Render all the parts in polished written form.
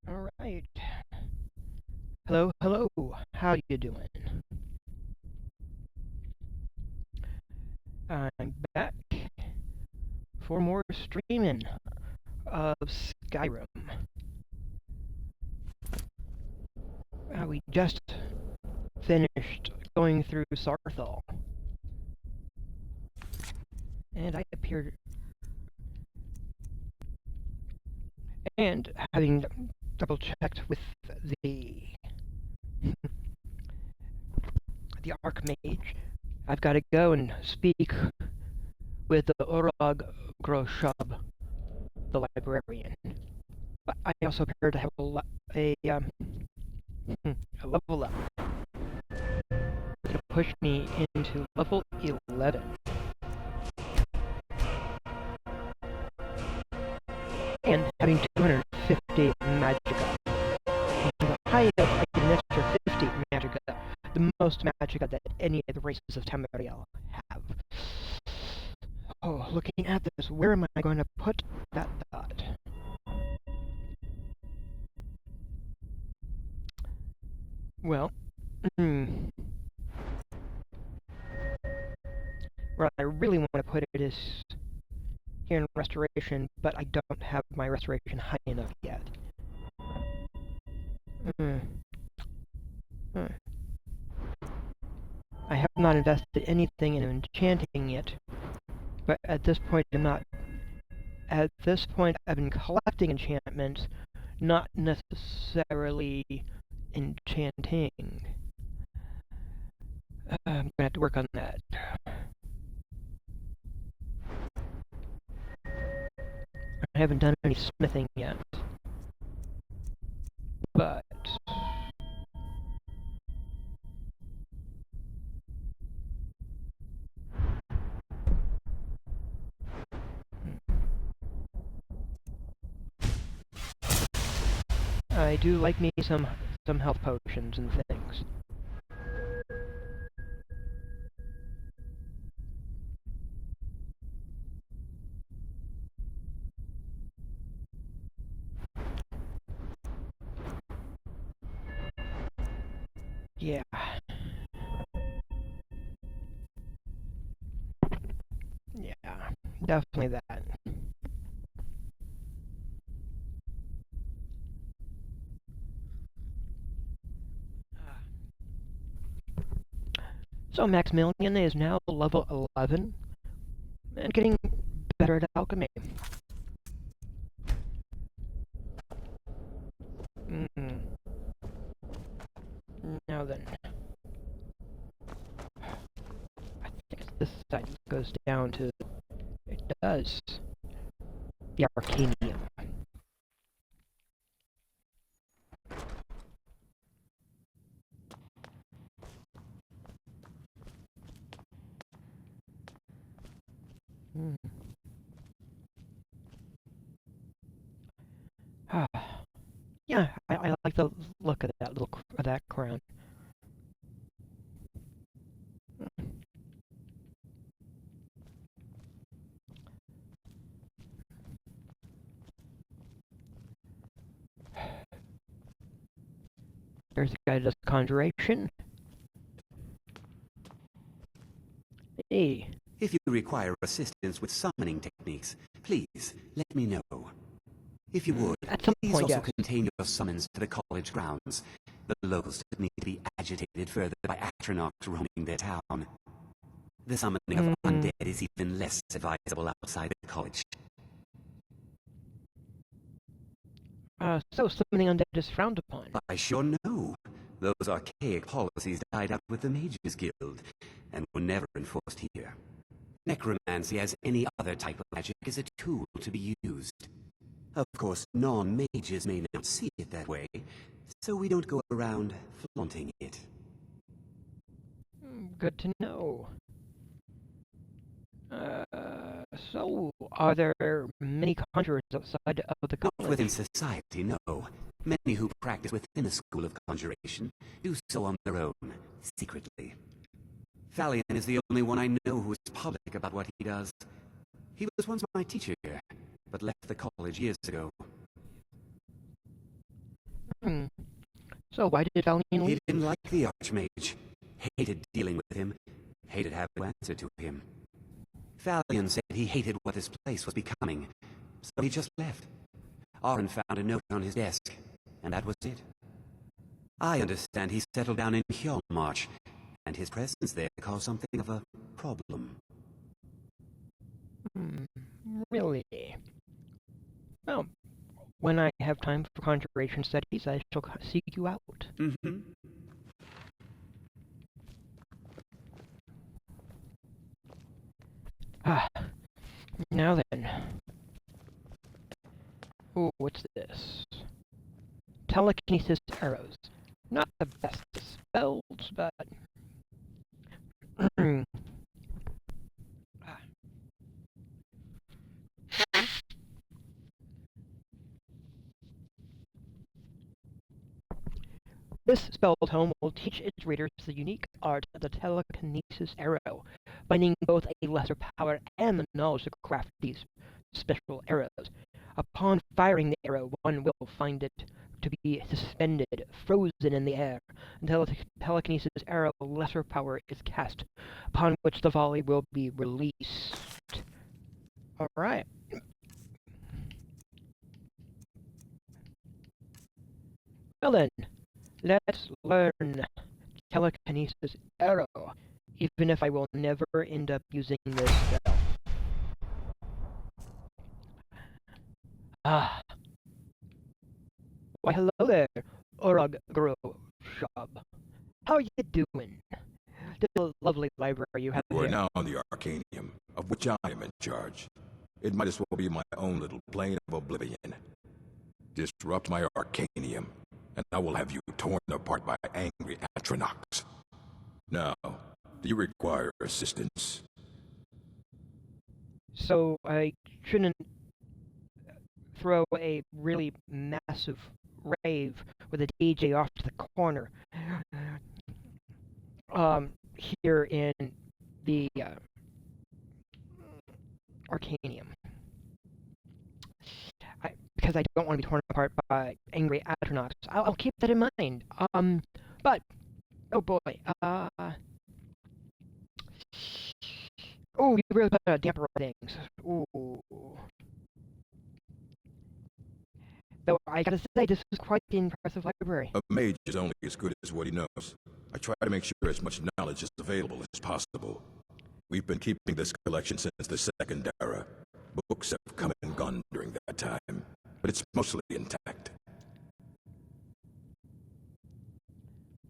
All right. Hello, hello. How you doing? I'm back for more streaming of Skyrim. We just finished going through Sarthal, and I appeared and having double checked with the the Archmage, I've got to go and speak with the Urag Groshub, the librarian. But I also appear to have a level up to push me into level 11. And having 250 magicka. The height of I can administer 50 magicka, the most magicka that any of the races of Tamariel have. Oh, looking at this, where am I going to put that dot? Well, where I really want to put it is here in restoration, but I don't have my restoration high enough yet. I have not invested anything in enchanting yet, but at this point I'm not. At this point I've been collecting enchantments, not necessarily enchanting. I'm gonna have to work on that. I haven't done any smithing yet, but I do like me some health potions and things. Yeah. Yeah, definitely that. So Maximilian is now level 11 and getting better at alchemy. Now then, I think this side goes down to, it does, the Arcanium. Ah, yeah, I like the look of that crown. There's the guy that does conjuration. Hey. If you require assistance with summoning techniques, please let me know. If you would, please also contain your summons to the college grounds. The locals need to be agitated further by astronauts roaming their town. The summoning of undead is even less advisable outside the college. So summoning undead is frowned upon. I sure know. Those archaic policies died out with the Mages Guild, and were never enforced here. Necromancy, as any other type of magic, is a tool to be used. Of course, non-mages may not see it that way, so we don't go around flaunting it. Good to know. So, are there many conjurers outside of the college? Not within society, no. Many who practice within a school of conjuration do so on their own, secretly. Thalion is the only one I know who is public about what he does. He was once my teacher, but left the college years ago. Hmm. So why did Valiant leave? He didn't like the Archmage. Hated dealing with him. Hated having to answer to him. Valiant said he hated what this place was becoming, so he just left. Aron found a note on his desk, and that was it. I understand he settled down in Hjolmarch, and his presence there caused something of a problem. Really? Well, when I have time for conjuration studies, I shall seek you out. Mm-hmm. Ah, now then. Ooh, what's this? Telekinesis arrows. Not the best of spells, but... This spell tome will teach its readers the unique art of the telekinesis arrow, finding both a lesser power and the knowledge to craft these special arrows. Upon firing the arrow, one will find it to be suspended, frozen in the air, until the telekinesis arrow lesser power is cast, upon which the volley will be released. Alright. Well then, let's learn telekinesis arrow, even if I will never end up using this spell. Ah. Why, hello there, Orog Gro Shub. How are you doing? This lovely library you have You are here. now on the Arcanium, of which I am in charge. It might as well be my own little plane of oblivion. Disrupt my Arcanium, and I will have you torn apart by angry Atronachs. Now, do you require assistance? So I shouldn't throw a really massive rave with a DJ off to the corner. Here in the Arcanium. Because I don't want to be torn apart by angry Atronachs. I'll keep that in mind. But, oh boy, oh, you really put a damper on things. Ooh. Though I gotta say, this is quite the impressive library. A mage is only as good as what he knows. I try to make sure as much knowledge is available as possible. We've been keeping this collection since the Second Era. Books have come and gone during that time, but it's mostly intact.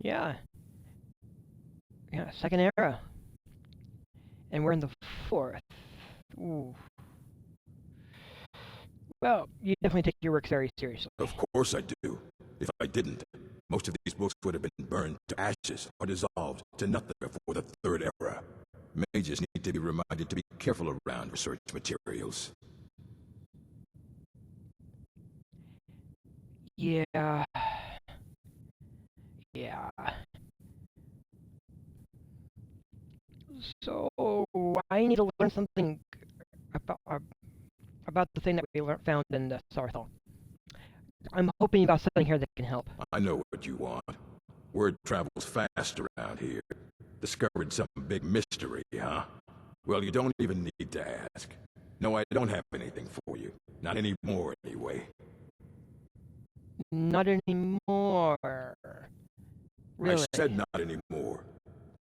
Yeah. Yeah, Second Era. And we're in the Fourth. Ooh. Well, you definitely take your work very seriously. Of course I do. If I didn't, most of these books would have been burned to ashes or dissolved to nothing before the Third Era. Mages need to be reminded to be careful around research materials. Yeah. Yeah. So, I need to learn something about the thing that we found in the Sarthal. I'm hoping you got something here that can help. I know what you want. Word travels fast around here. Discovered some big mystery, huh? Well, you don't even need to ask. No, I don't have anything for you. Not anymore, anyway. Not anymore. Really? I said not anymore.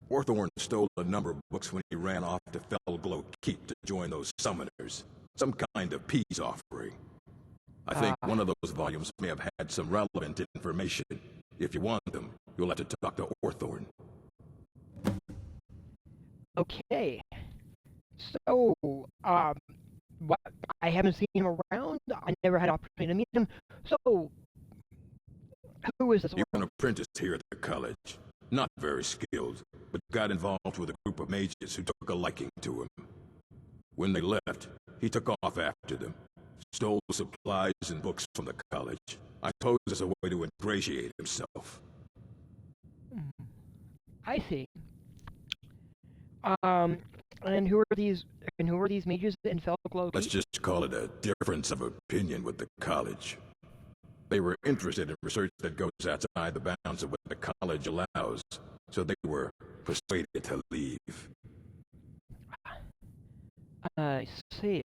Orthorn stole a number of books when he ran off to Felglow Keep to join those summoners. Some kind of peace offering. I think one of those volumes may have had some relevant information. If you want them, you'll have to talk to Orthorn. Okay. So, what? I haven't seen him around. I never had an opportunity to meet him. So, who is this? He was an apprentice here at the college. Not very skilled, but got involved with a group of mages who took a liking to him. When they left, he took off after them. Stole supplies and books from the college. I suppose as a way to ingratiate himself. I see. And who are these? And who are these mages in Felglow? Let's just call it a difference of opinion with the college. They were interested in research that goes outside the bounds of what the college allows, so they were persuaded to leave. I see.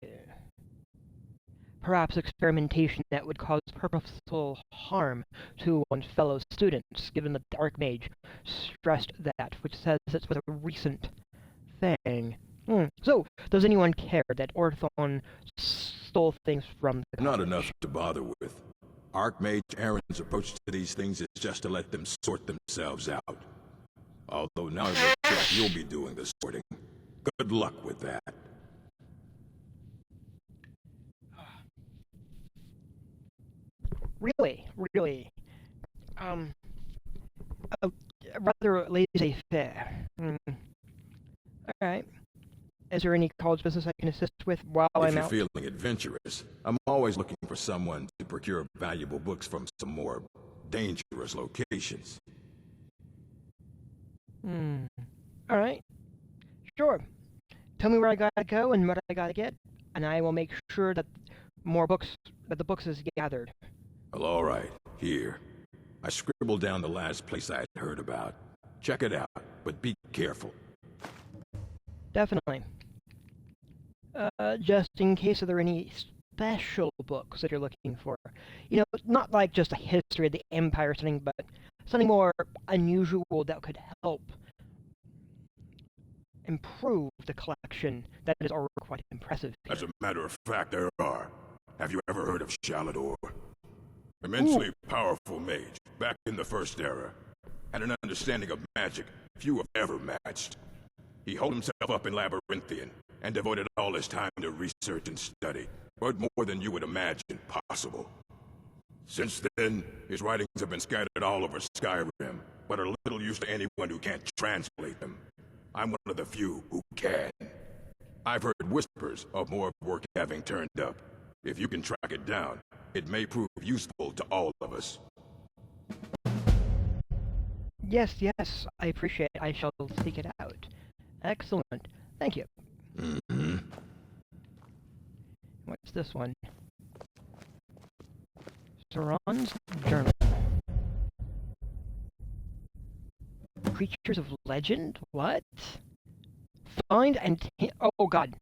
Perhaps experimentation that would cause purposeful harm to one's fellow students, given the Dark Mage stressed that, which says it was a recent thing. So, does anyone care that Orthon stole things from the college? Not enough to bother with. Archmage Aaron's approach to these things is just to let them sort themselves out. Although now it looks like you'll be doing the sorting. Good luck with that. Really? A rather laissez-faire. Alright. Is there any college business I can assist with while I'm out? If you're feeling adventurous, I'm always looking for someone to procure valuable books from some more dangerous locations. Alright. Sure. Tell me where I gotta go and what I gotta get, and I will make sure that the books is gathered. Well, alright. Here. I scribbled down the last place I'd heard about. Check it out, but be careful. Definitely. Just in case, are there any special books that you're looking for? You know, not like just a history of the Empire or something, but something more unusual that could help improve the collection that is already quite impressive here. As a matter of fact, there are. Have you ever heard of Shalador? Immensely powerful mage, back in the First Era. Had an understanding of magic few have ever matched. He holed himself up in Labyrinthian, and devoted all his time to research and study, but more than you would imagine possible. Since then, his writings have been scattered all over Skyrim, but are little use to anyone who can't translate them. I'm one of the few who can. I've heard whispers of more work having turned up. If you can track it down, it may prove useful to all of us. Yes, I appreciate it. I shall seek it out. Excellent. Thank you. What's this one? Saron's Journal. Creatures of Legend? What? Find and... Oh god.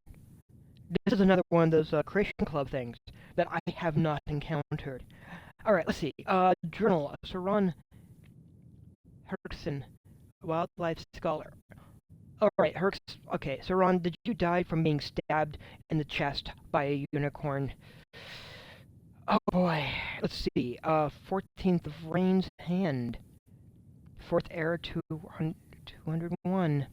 This is another one of those Creation Club things that I have not encountered. Alright, let's see. Journal. Saron Herkson, Wildlife Scholar. Alright, okay, Saron, did you die from being stabbed in the chest by a unicorn? Oh boy, let's see, 14th of Rain's Hand. 4th Era 201.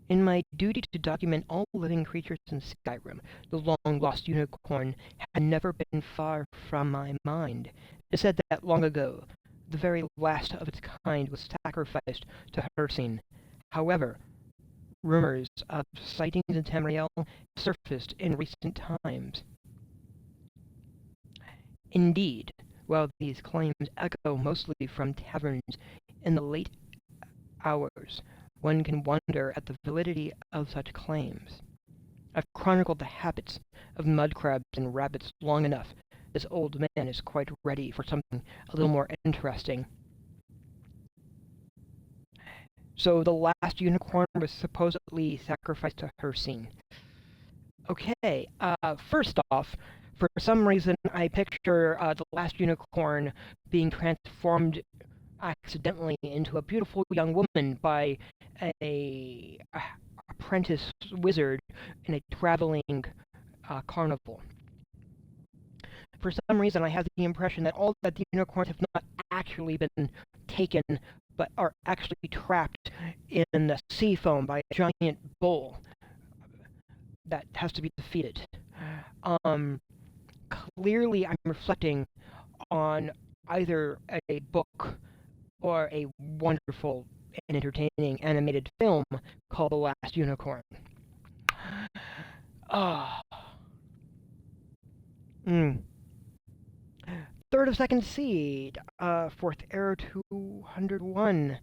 In my duty to document all living creatures in Skyrim, the long-lost unicorn had never been far from my mind. It is said that long ago, the very last of its kind was sacrificed to Hircine. However, rumors of sightings in Tamriel surfaced in recent times. Indeed, while these claims echo mostly from taverns in the late hours, one can wonder at the validity of such claims. I've chronicled the habits of mudcrabs and rabbits long enough. This old man is quite ready for something a little more interesting. So the last unicorn was supposedly sacrificed to Hircine. Okay, first off, for some reason I picture the last unicorn being transformed accidentally into a beautiful young woman by a apprentice wizard in a traveling carnival. For some reason, I have the impression that all that the unicorns have not actually been taken, but are actually trapped in the sea foam by a giant bull that has to be defeated. Clearly, I'm reflecting on either a book or a wonderful and entertaining animated film called The Last Unicorn. Third of Second Seed, 4th Era 201.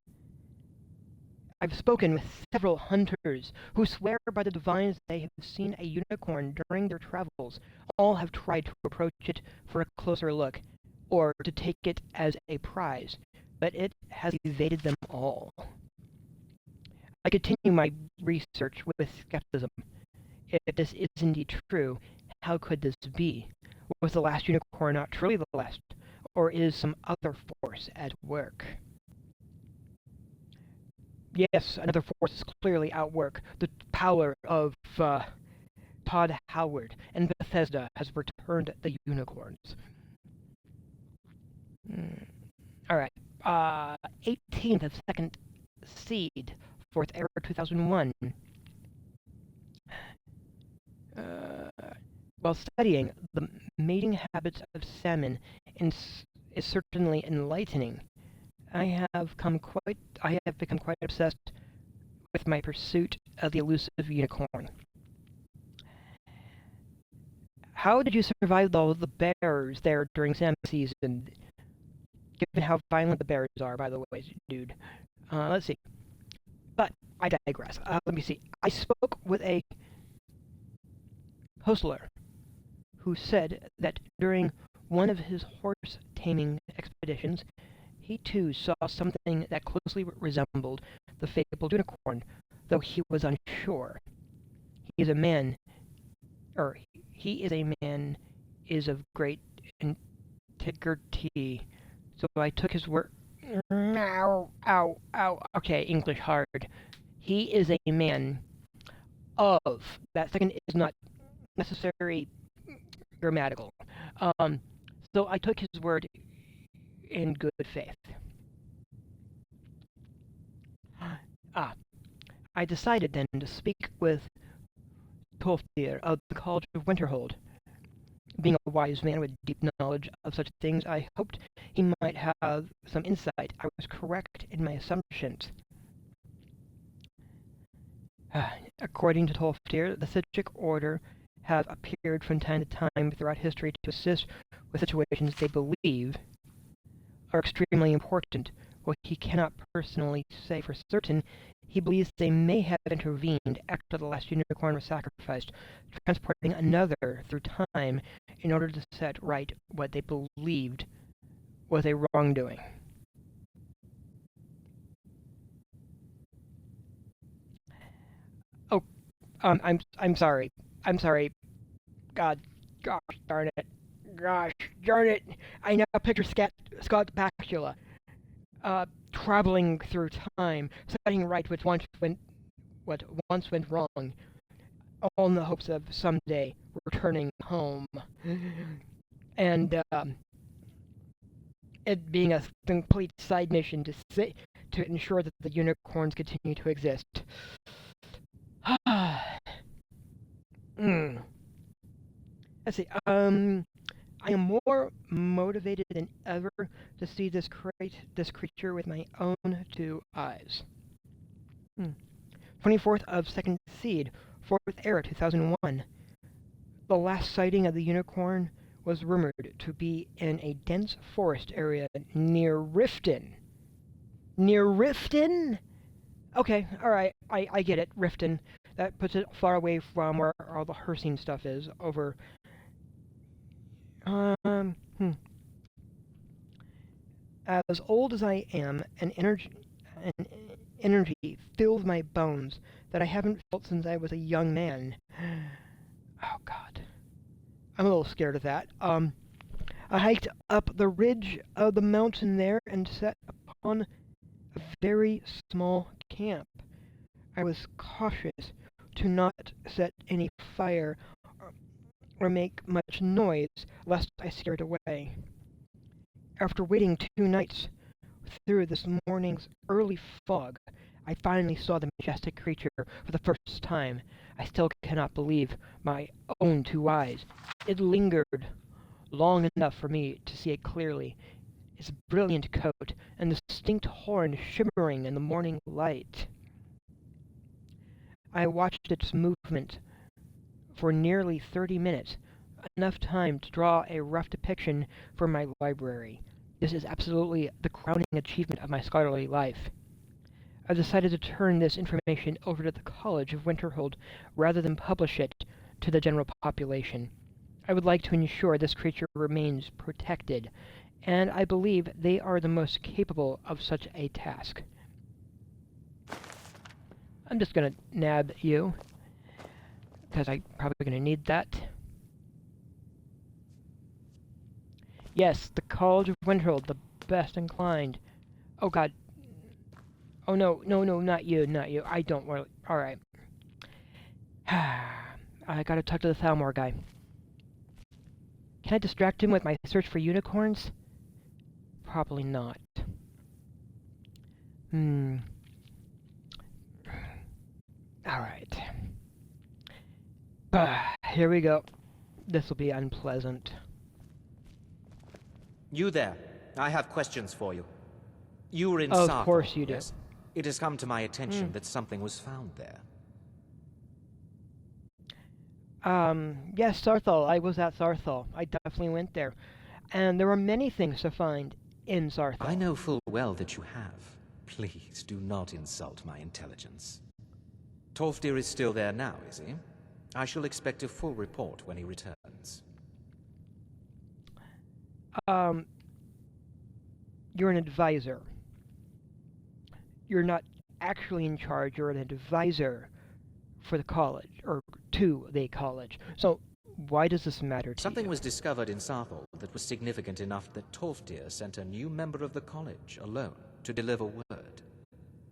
I've spoken with several hunters who swear by the divines they have seen a unicorn during their travels, all have tried to approach it for a closer look, or to take it as a prize, but it has evaded them all. I continue my research with skepticism. If this is indeed true, how could this be? Was the last unicorn not truly the last, or is some other force at work? Yes, another force is clearly at work. The power of Todd Howard and Bethesda has returned the unicorns. Alright. 18th of second seed, 4th era 2001. While studying the mating habits of salmon is certainly enlightening, I have become quite obsessed with my pursuit of the elusive unicorn. How did you survive all the bears there during salmon season? Given how violent the bears are, by the way, dude. Let's see. But I digress. Let me see. I spoke with a hostler who said that during one of his horse taming expeditions, he too saw something that closely resembled the fabled unicorn, though he was unsure. He is a man is of great integrity. So I took his word. Ow, ow, ow. Okay, English hard. He is a man of. That second is not necessary grammatical. So I took his word in good faith. I decided then to speak with Tolfdir of the College of Winterhold. Being a wise man with deep knowledge of such things, I hoped he might have some insight. I was correct in my assumptions. According to Tolfdir, the Sijic Order have appeared from time to time throughout history to assist with situations they believe are extremely important. While he cannot personally say for certain, he believes they may have intervened after the last unicorn was sacrificed, transporting another through time in order to set right what they believed was a wrongdoing. Oh, I'm sorry. I'm sorry. Gosh darn it. Gosh darn it. I now picture Scott Bakula, traveling through time, setting right what once went wrong, all in the hopes of someday returning home. And it being a complete side mission to ensure that the unicorns continue to exist. Let's see. I am more motivated than ever to see this creature with my own two eyes. 24th of second seed, 4th era 2001. The last sighting of the unicorn was rumored to be in a dense forest area near Riften. Near Riften? Okay, alright, I get it, Riften. That puts it far away from where all the Hersine stuff is, over... As old as I am, an energy fills my bones that I haven't felt since I was a young man. Oh, God. I'm a little scared of that. I hiked up the ridge of the mountain there and set upon a very small camp. I was cautious to not set any fire or make much noise, lest I scared away. After waiting 2 nights through this morning's early fog, I finally saw the majestic creature for the first time. I still cannot believe my own 2 eyes. It lingered long enough for me to see it clearly, its brilliant coat and distinct horn shimmering in the morning light. I watched its movement for nearly 30 minutes, enough time to draw a rough depiction for my library. This is absolutely the crowning achievement of my scholarly life. I decided to turn this information over to the College of Winterhold rather than publish it to the general population. I would like to ensure this creature remains protected, and I believe they are the most capable of such a task. I'm just gonna nab you, because I'm probably gonna need that. Yes, the College of Winterhold, the best inclined. Oh god. Oh no, no, no, not you, not you. I don't want. Alright. I gotta talk to the Thalmor guy. Can I distract him with my search for unicorns? Probably not. Alright. Here we go. This will be unpleasant. You there. I have questions for you. You were in Of Sarthal, course you do. yes? It has come to my attention that something was found there. Yes, Sarthal. I was at Sarthal. I definitely went there. And there were many things to find in Sarthal. I know full well that you have. Please do not insult my intelligence. Tolfdir is still there now, is he? I shall expect a full report when he returns. You're an advisor. You're not actually in charge, you're an advisor for the college, or to the college. So, why does this matter to Something you? was discovered in Sarthal that was significant enough that Tolfdir sent a new member of the college alone to deliver word.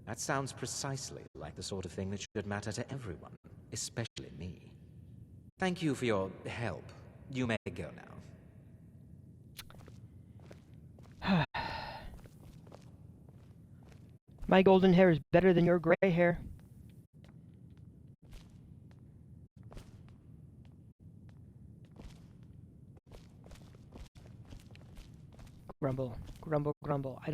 That sounds precisely like the sort of thing that should matter to everyone, especially me. Thank you for your help. You may go now. My golden hair is better than your gray hair. Grumble, grumble, grumble. I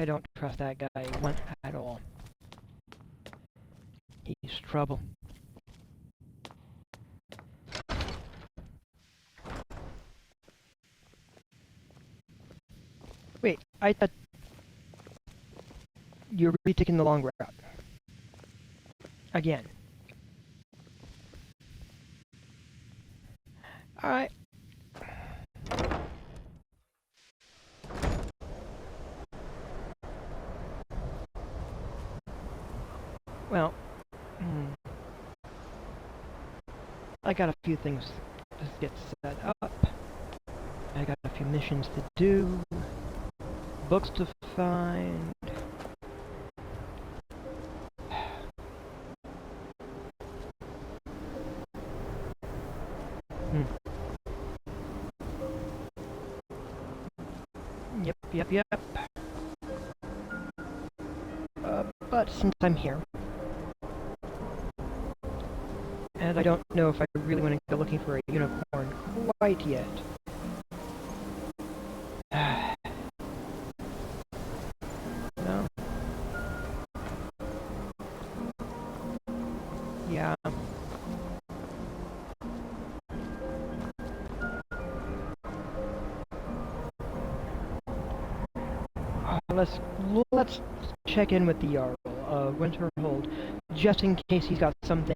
don't trust that guy one at all. He's trouble. Wait, I thought you're really taking the long route. Again. Alright. Well, I got a few things to get set up. I got a few missions to do. Books to find. Yep. But since I'm here, and I don't know if I really want to go looking for a unicorn quite yet. No. Yeah. Let's check in with the Jarl of Winterhold, just in case he's got something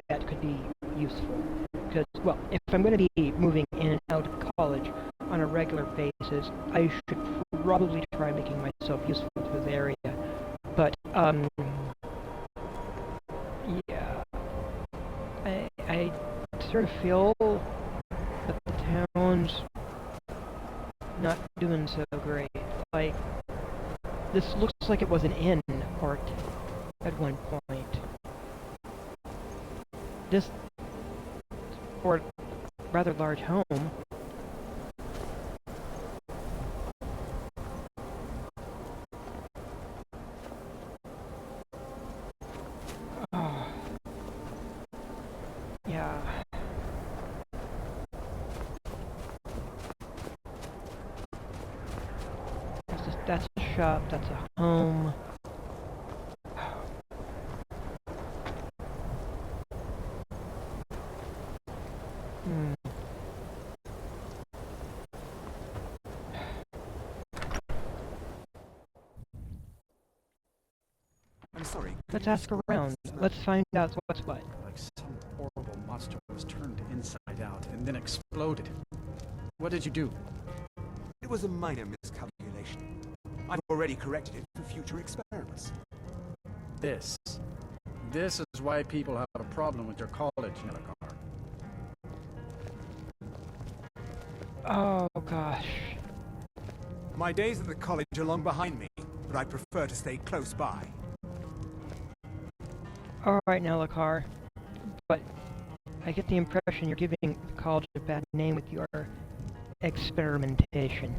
that could be useful. Because, well, if I'm going to be moving in and out of college on a regular basis, I should probably try making myself useful to the area. But, yeah, I sort of feel that the town's not doing so great. Like, this looks like it was an inn port at one point. This, or rather large home, yeah. That's a shop, that's a home. Sorry. Let's ask around. Let's find out what's what. Like some horrible monster was turned inside out and then exploded. What did you do? It was a minor miscalculation. I've already corrected it for future experiments. This is why people have a problem with your college, Nelakar. Oh gosh. My days at the college are long behind me, but I prefer to stay close by. Alright now, Lakar. But I get the impression you're giving the college a bad name with your experimentation.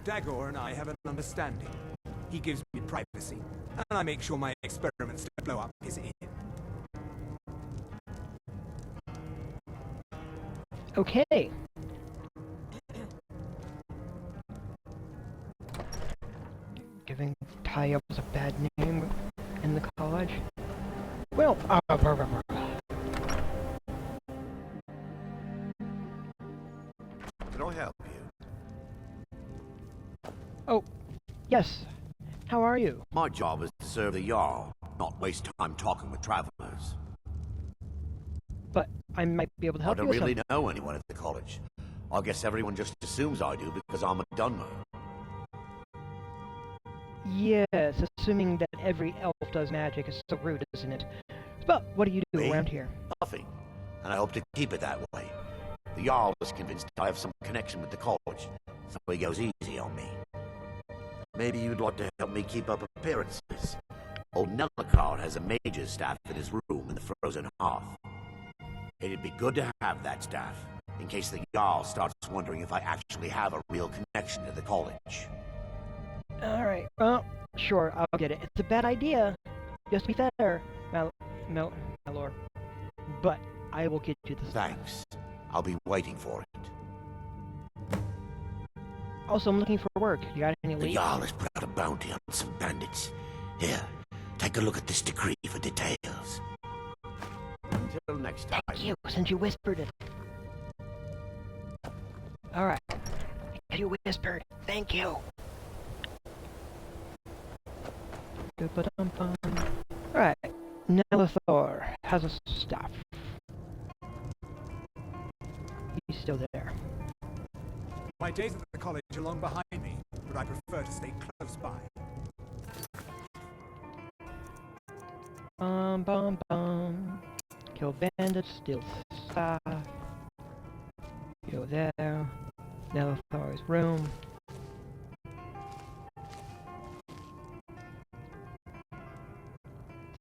Dagor and I have an understanding. He gives me privacy, and I make sure my experiments don't blow up his inn. Okay. Giving tie-ups a bad name in the college? Well, Can I help you? Oh, yes. How are you? My job is to serve the Jarl, not waste time talking with travelers. But I might be able to I help you don't with really something. know anyone at the college. I guess everyone just assumes I do because I'm a Dunmer. Yes, assuming that every elf does magic is so rude, isn't it? But what do you do Me? around here? Nothing. And I hope to keep it that way. The Jarl is convinced I have some connection with the college, so he goes easy on me. Maybe you'd like to help me keep up appearances. Old Nelakar has a mage's staff in his room in the frozen hearth. It'd be good to have that staff, in case the Jarl starts wondering if I actually have a real connection to the college. Alright, well, sure, I'll get it. It's a bad idea. Just to be fair, my lord. But I will get you the stuff. Thanks. I'll be waiting for it. Also, I'm looking for work. You got any The leads? Jarl has put out a bounty on some bandits. Here, take a look at this decree for details. Until next time. Thank you, since you whispered it. Alright. You whispered. Thank you. Alright. Nelithor has a staff. He's still there. My days at the college are long behind me, but I prefer to stay close by. Bum. Kill bandits, steal staff. Go there. Nelithor's room.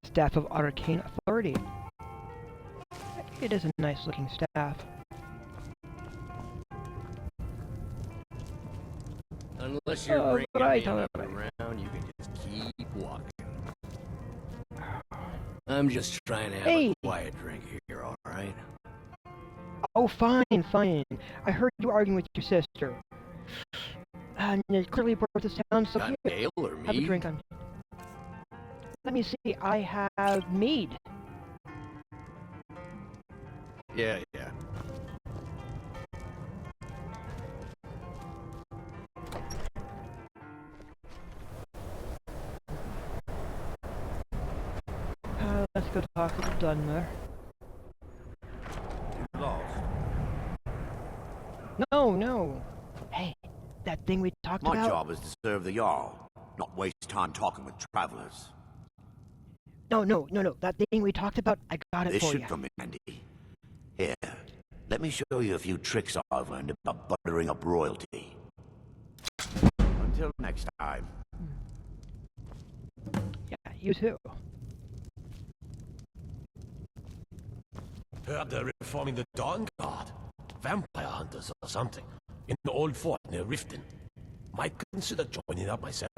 Staff of Arcane Authority. It is a nice looking staff. Unless you're Oh, bringing right, me alright. around, you can just keep walking. I'm just trying to have Hey. a quiet drink here, alright? Oh, fine. I heard you arguing with your sister. And it clearly brought this down, so Got here, ale or have a mead? drink on. Let me see, I have mead. Yeah. Let's go talk to Dunmer. You lost. No. Hey, that thing we talked My about? job is to serve the Jarl, not waste time talking with travelers. No. That thing we talked about, I got it This for should you. come in handy. Here, let me show you a few tricks I've learned about buttering up royalty. Until next time. Yeah, you too. Heard they're reforming the Dawn Guard. Vampire hunters or something. In the old fort near Riften. Might consider joining up myself.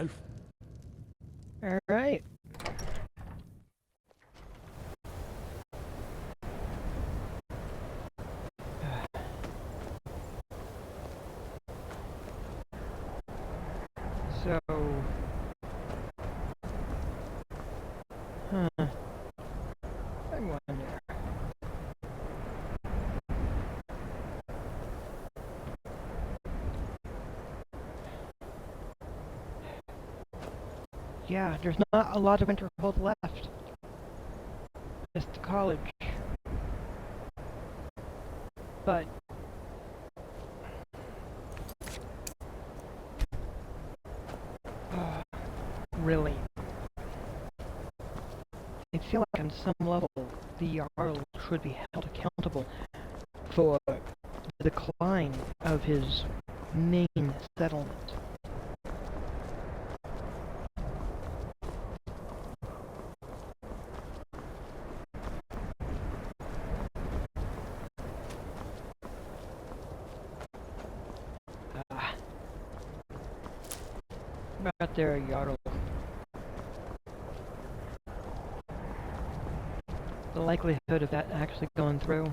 Alright. So... I wonder... Yeah, there's not a lot of Winterhold left. Just the college. But... really. I feel like on some level the Jarl should be held accountable for the decline of his main settlement. Right there, Jarl. The likelihood of that actually going through,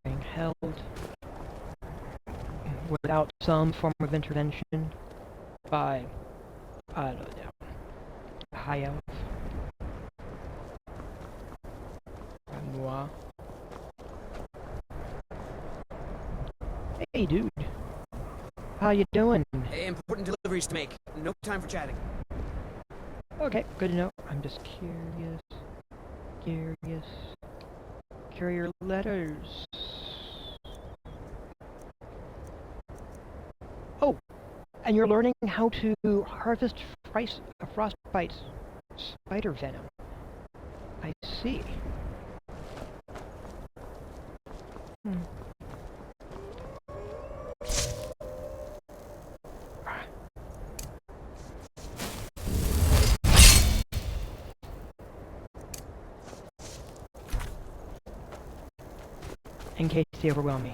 being held without some form of intervention by, I don't know, a high elf, a moi. Hey, dude. How you doing? Hey, important deliveries to make. No time for chatting. Okay, good to know. I'm just curious. Carrier letters. Oh, and you're learning how to harvest frostbite spider venom. I see. In case they overwhelm me.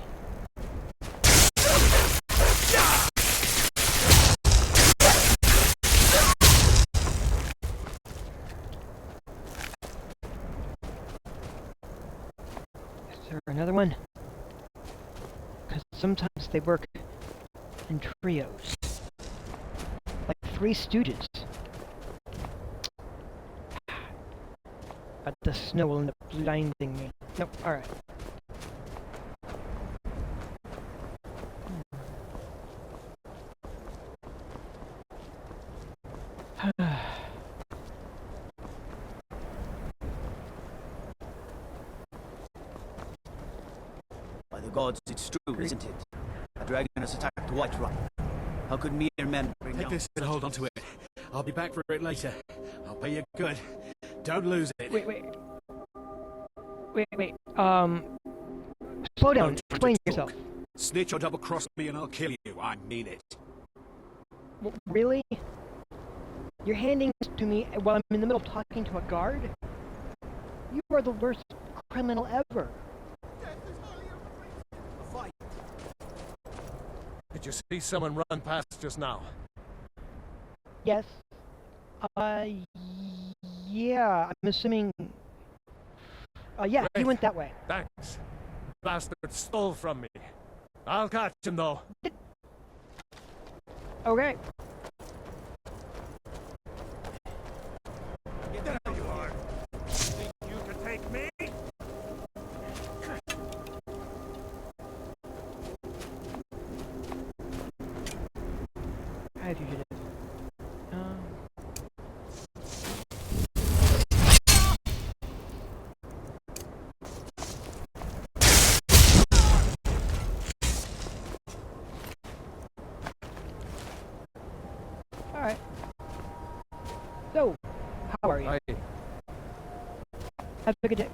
Is there another one? Because sometimes they work in trios. Like Three Stooges. But the snow will end up blinding me. Nope, alright. By the gods, it's true, isn't it? A dragon has attacked Whiterun. How could mere men bring Take down... this and hold on to it. I'll be back for it later. I'll pay you good. Don't lose it. Wait. Slow down. Explain yourself. Snitch or double-cross me and I'll kill you. I mean it. Really? You're handing this to me while I'm in the middle of talking to a guard? You are the worst criminal ever. Did you see someone run past just now? Yes. Yeah, I'm assuming... yeah, he went that way. Thanks. Bastard stole from me. I'll catch him though. Okay. There you are. Think you can take me? Hi, fugitive. Alright. So, how are you? Hi. Have a good day.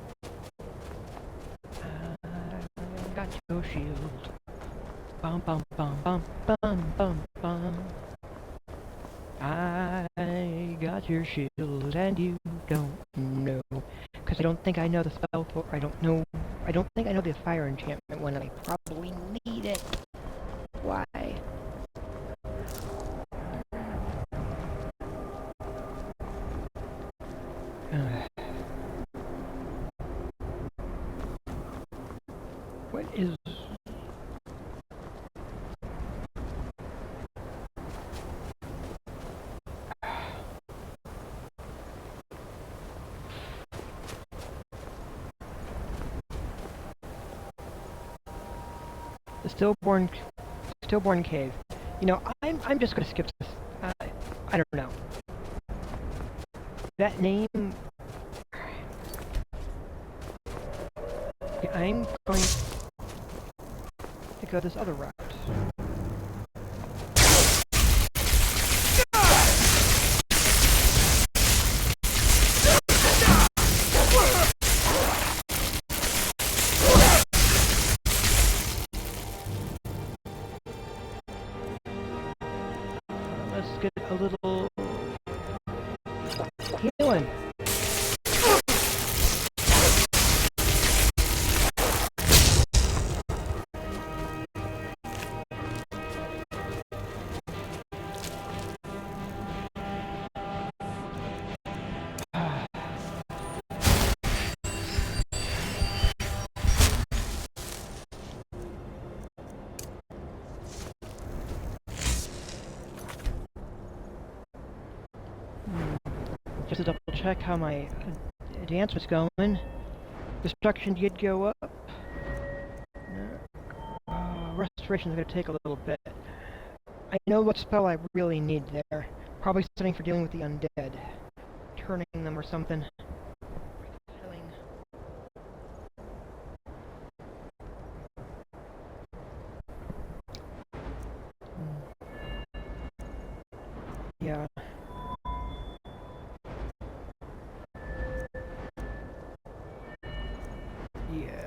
Got your shield. Bum bum bum bum bum bum bum. I got your shield and you don't know. Because I don't think I know the spell for... I don't think I know the fire enchantment when I probably need it. Why? What is... The stillborn cave. You know, I'm just gonna skip this. I don't know. That name... Yeah, I'm going to go this other route. Let's get a little healing. Just to double check how my dance was going. Destruction did go up. Restoration is going to take a little bit. I know what spell I really need there. Probably something for dealing with the undead. Turning them or something. Healing. Yeah. Yeah.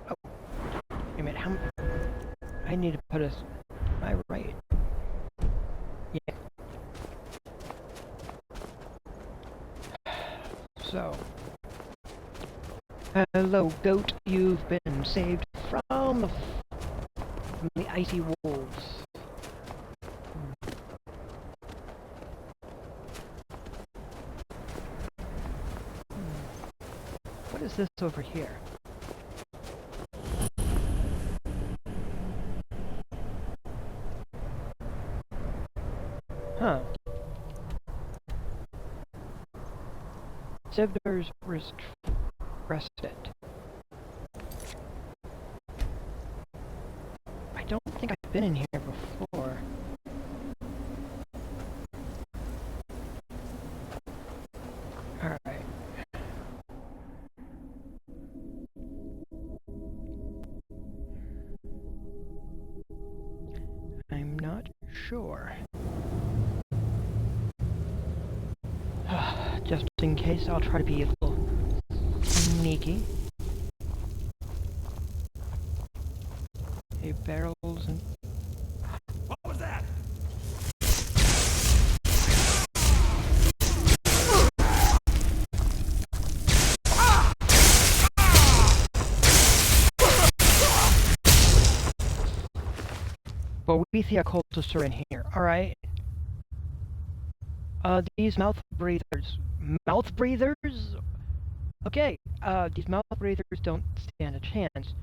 Oh. Wait a minute, how... I need to put my right. Yeah. So. Hello, goat. You've been saved from the icy wolves. What is this over here? Huh. Zevder's rested. I don't think I've been in here before. Alright. I'm not sure. Just in case, I'll try to be a little sneaky. Hey, barrels and... What was that? Well, we see a cultists are in here, alright? These mouth breathers. Mouth breathers? Okay, these mouth breathers don't stand a chance.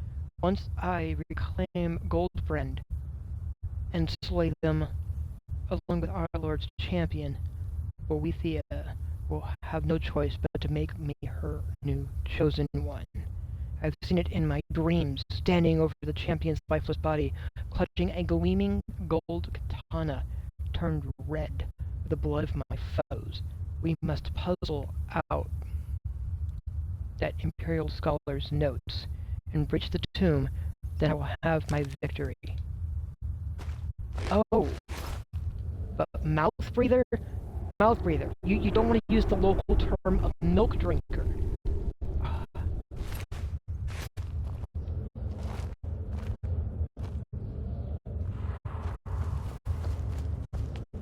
Once I reclaim Goldbrand and slay them along with our Lord's champion, Boethia will have no choice but to make me her new chosen one. I've seen it in my dreams, standing over the champion's lifeless body, clutching a gleaming gold katana turned red with the blood of my foes. We must puzzle out that Imperial Scholar's notes and breach the tomb, then I will have my victory. Oh, but mouth breather? Mouth breather. You don't want to use the local term of milk drinker.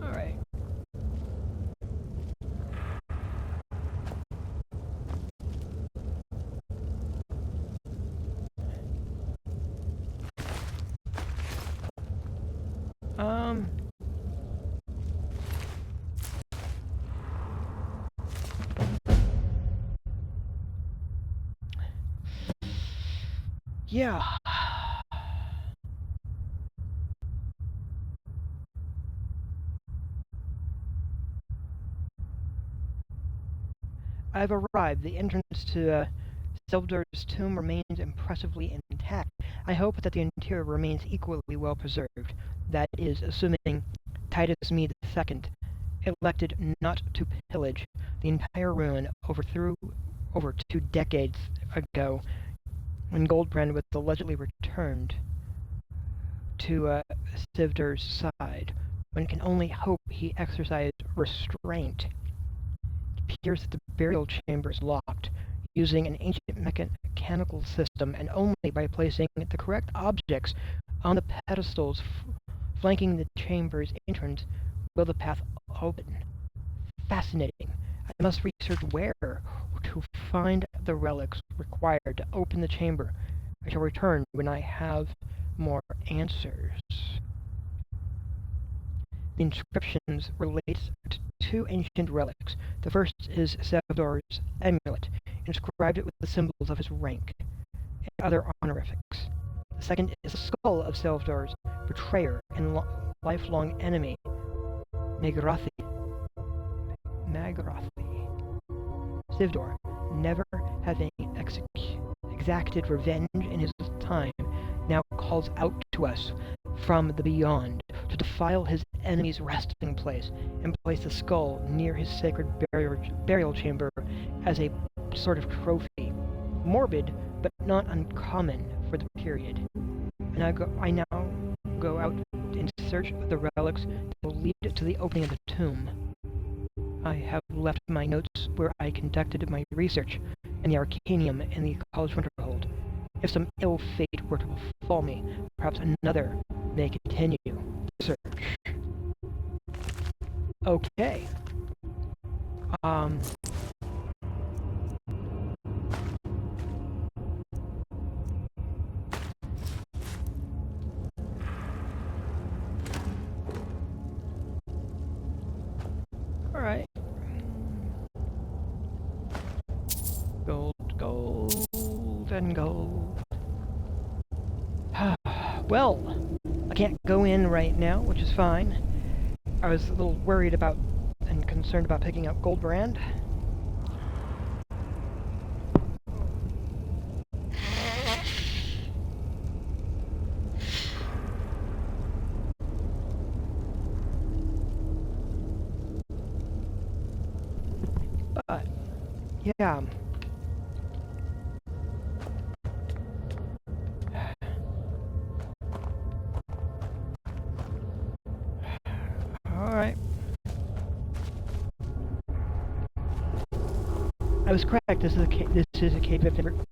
Alright. Yeah. I've arrived. The entrance to Sildur's tomb remains impressively intact. I hope that the interior remains equally well preserved. That is, assuming Titus Me II elected not to pillage the entire ruin over 2 decades ago, when Goldbrand was allegedly returned to Sildur's side. One can only hope he exercised restraint. It appears that the burial chamber is locked, using an ancient mechanical system, and only by placing the correct objects on the pedestals flanking the chamber's entrance will the path open. Fascinating. I must research where to find the relics required to open the chamber. I shall return when I have more answers. The inscriptions relate to 2 ancient relics. The first is Sildur's amulet, inscribed with the symbols of his rank and other honorifics. The second is the skull of Sildur's betrayer and lifelong enemy, Magrathi. Sildur, never having exacted revenge in his time, now calls out to us from the beyond to defile his enemy's resting place and place the skull near his sacred burial chamber as a sort of trophy. Morbid, but not uncommon for the period. And I now go out in search of the relics that will lead to the opening of the tomb. I have left my notes where I conducted my research in the Arcanium and the College Winterhold. If some ill fate were to befall me, perhaps another may continue the search. Okay. Alright. Gold, and gold. Well, I can't go in right now, which is fine. I was a little worried about and concerned about picking up Goldbrand. But, yeah. Alright. I was correct. This is a cave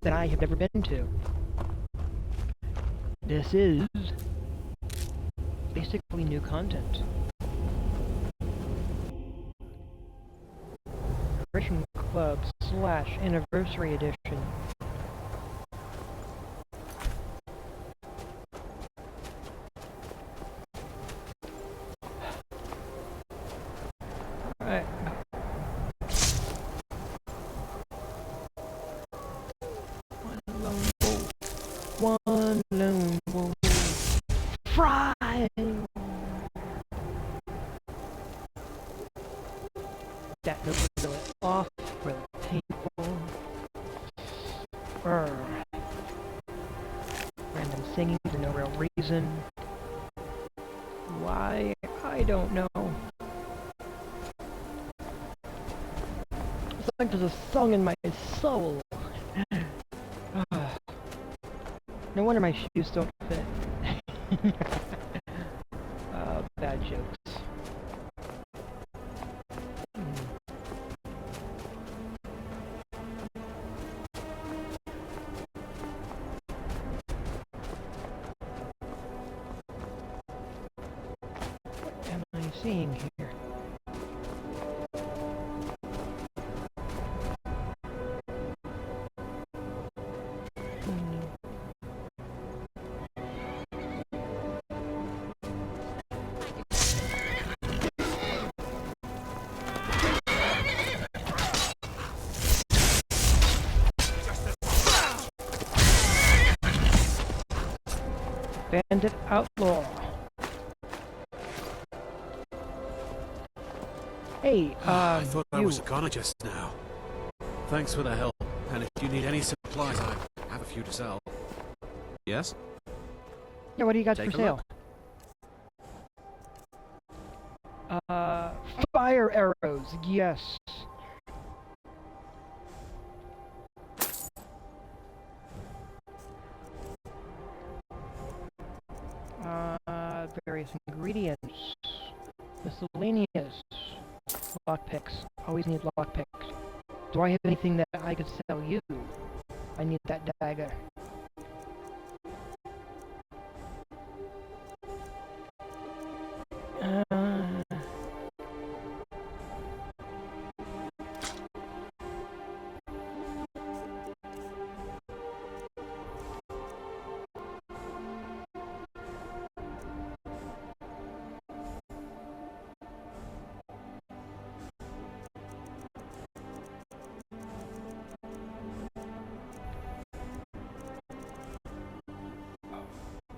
that I have never been to. This is basically new content. Celebration Club / Anniversary Edition. Alright. One lone wolf. Fry! That note was really off, really painful. Random singing for no real reason. Why? I don't know. It's like there's a song in my soul. No wonder my shoes don't fit. Bad jokes. What am I seeing here? Bandit Outlaw. Hey, I thought I was a goner just now. Thanks for the help, and if you need any support supplies. I have a few to sell. Yes? Yeah, what do you got Take for a sale? Fire arrows, yes. Various ingredients. Miscellaneous. Lockpicks. Always need lockpicks. Do I have anything that I could sell you? I need that dagger.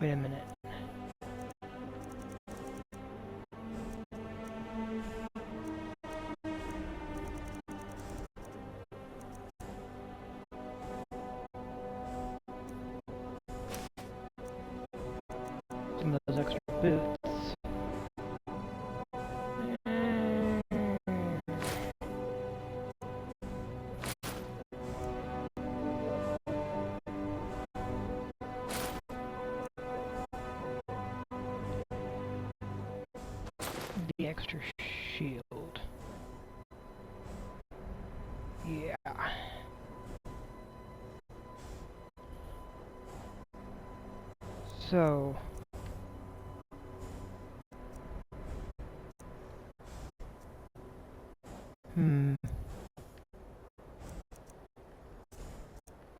Wait a minute. Some of those extra boots. The extra shield. Yeah. So...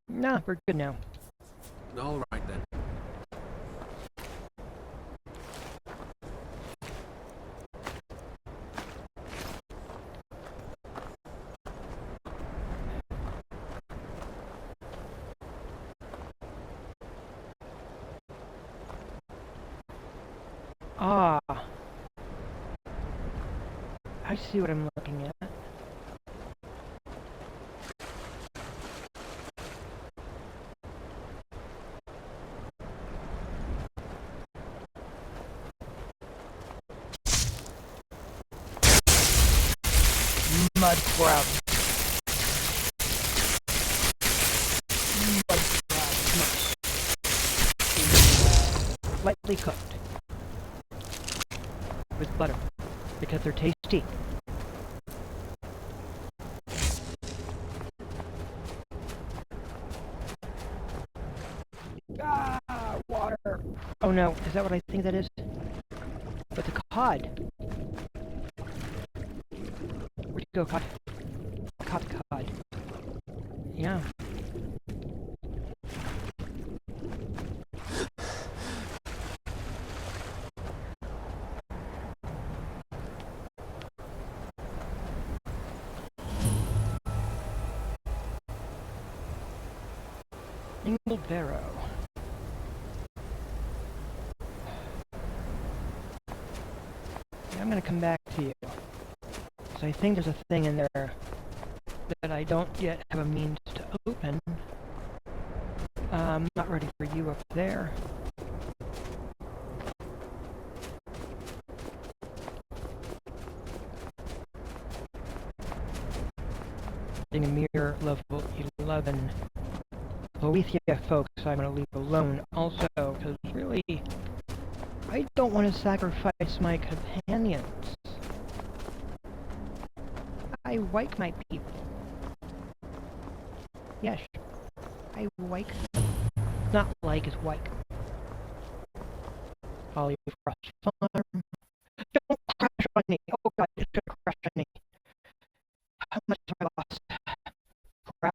Nah, we're good now. All right then. Ah. I see what I'm looking at. Mud crab. Mud crab. Lightly cooked. With butter. Because they're tasty. Ah, water. Oh no, is that what I think that is? But the cod. Where'd you go, cod? Cod. Yeah. Angled barrow. I'm gonna come back to you. So I think there's a thing in there that I don't yet have a means to open. I'm not ready for you up there. Getting a mirror level 11. Boethia folks I'm going to leave alone also, because really, I don't want to sacrifice my companions. I like my people. Yes, I like them. Not like is like. Polyfrost farm. Don't crash on me. Oh god, it's gonna crash on me. How much have I lost? Crap.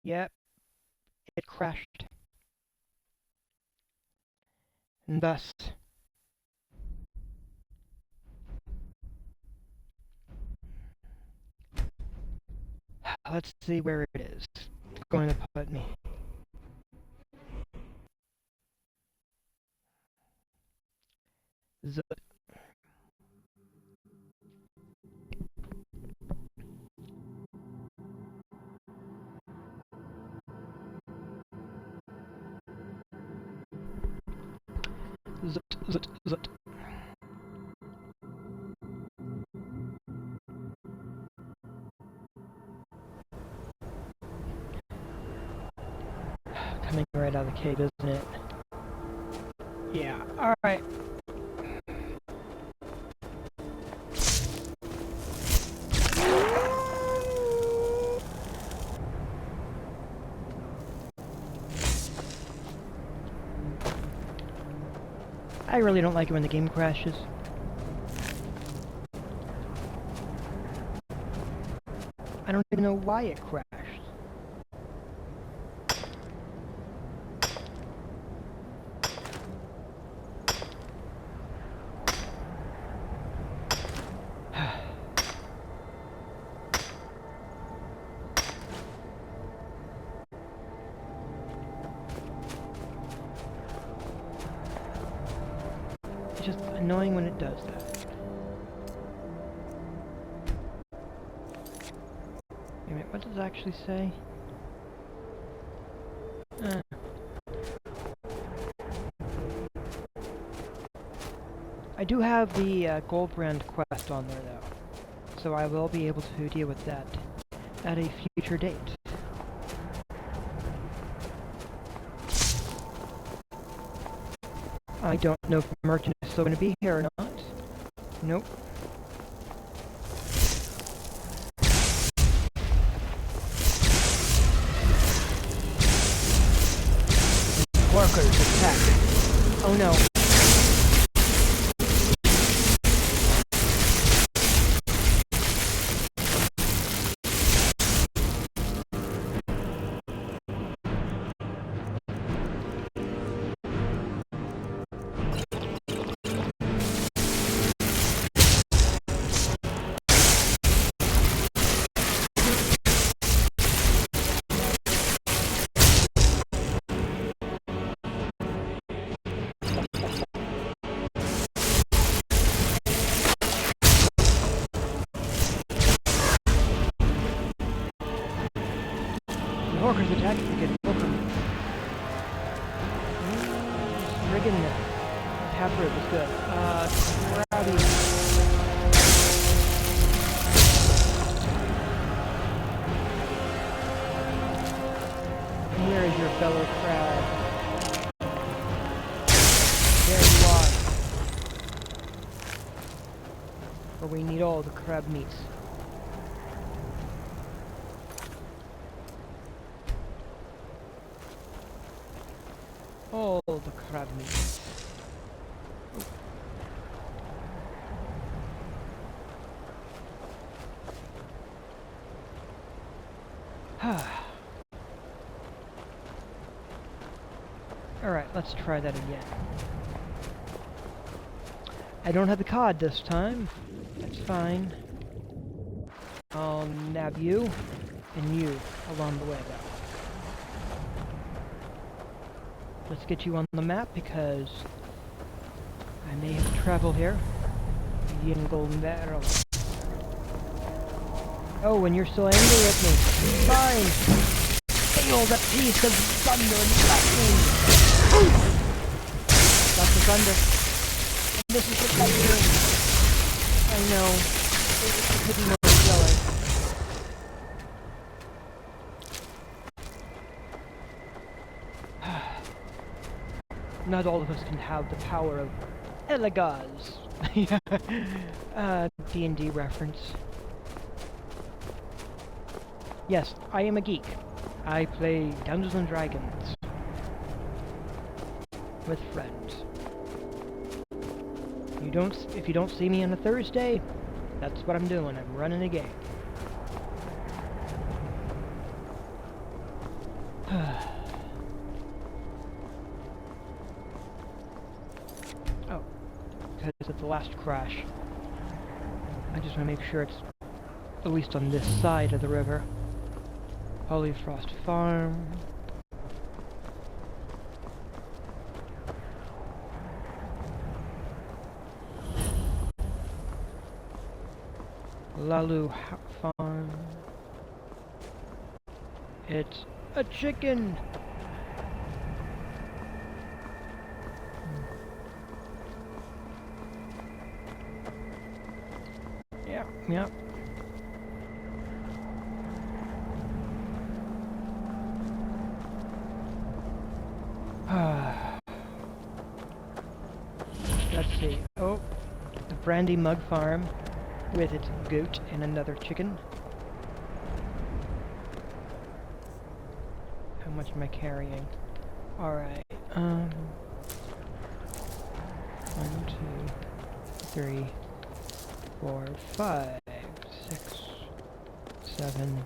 Yep, it crashed. And thus, let's see where it is. It's going to put me. Zut. Zut, zut, zut. Coming right out of the cave, isn't it? Yeah, alright. I really don't like it when the game crashes. I don't even know why it crashed. It's just annoying when it does that. Wait a minute, what does it actually say? I do have the gold brand quest on there though, so I will be able to deal with that at a future date. I don't know if the merchant is still going to be here or not. Nope. Workers attack. Oh no. Orcas attack to get welcome. Friggin' taproot is good. Crabby. Where is your fellow crab? There you are. For we need all the crab meats. All the crab meat. Alright, let's try that again. I don't have the cod this time. That's fine. I'll nab you and you along the way though. Let's get you on the map because I may have to travel here. Indian golden barrel. Oh, and you're still angry with me. Fine! Feel the piece of thunder and lightning! That's the thunder. And this is the lightning. I know. It could be more slower. Not all of us can have the power of Eligaz. D&D reference. Yes, I am a geek. I play Dungeons and Dragons with friends. If you don't see me on a Thursday, that's what I'm doing. I'm running a game. was at the last crash. I just want to make sure it's at least on this side of the river. Holy Frost Farm. Lalu Farm. It's a chicken! Yep. Let's see. Oh, the Brandy Mug Farm with its goat and another chicken. How much am I carrying? Alright, 1, 2, 3, 4, 5, 6, 7,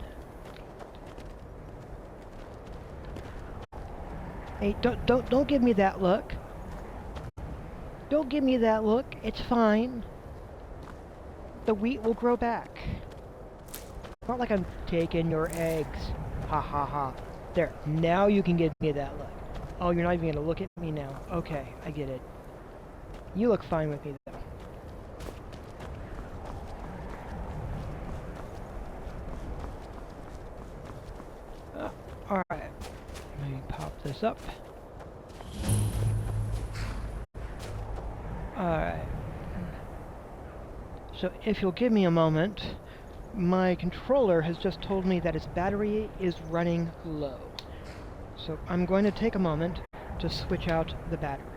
8. Don't give me that look. Don't give me that look. It's fine. The wheat will grow back. Not like I'm taking your eggs. Ha ha ha. There. Now you can give me that look. Oh, you're not even gonna look at me now. Okay, I get it. You look fine with me though. Alright, let me pop this up. Alright. So if you'll give me a moment, my controller has just told me that its battery is running low. So I'm going to take a moment to switch out the batteries.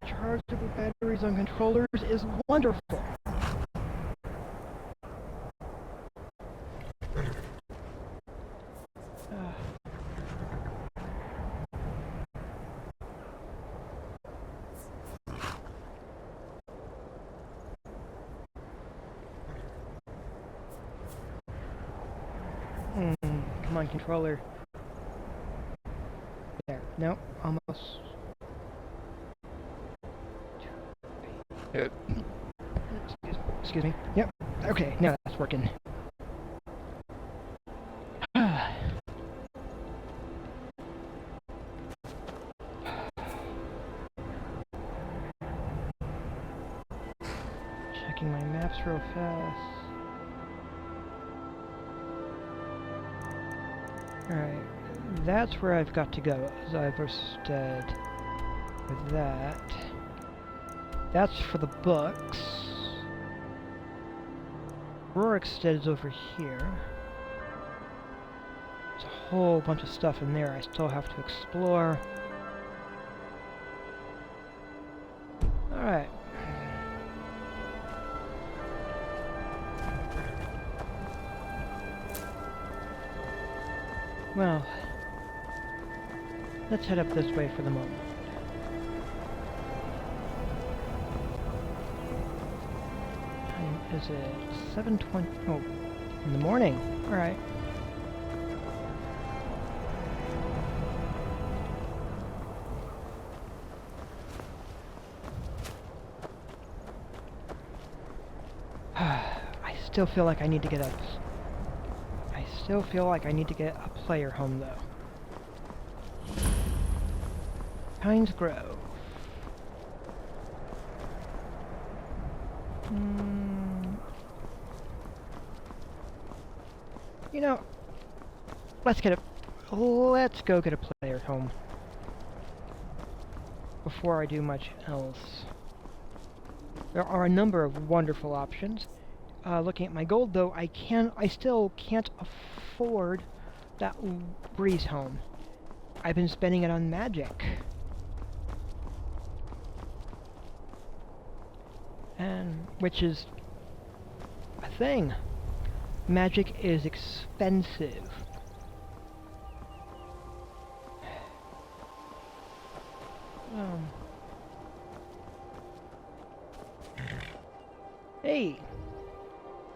Rechargeable batteries on controllers is wonderful. Come on, controller. There. No, almost. Excuse me. Yep. Okay, now that's working. Checking my maps real fast. Alright, that's where I've got to go, as I've understood with that. That's for the books. Rorikstead is over here. There's a whole bunch of stuff in there I still have to explore. Alright. Well, let's head up this way for the moment. Is it 7:20? Oh, in the morning. All right. I still feel like I need to get a player home though. Pines Grove. You know, let's go get a player home before I do much else. There are a number of wonderful options. Looking at my gold, though, I still can't afford that breeze home. I've been spending it on magic, and which is a thing. Magic is expensive. Hey.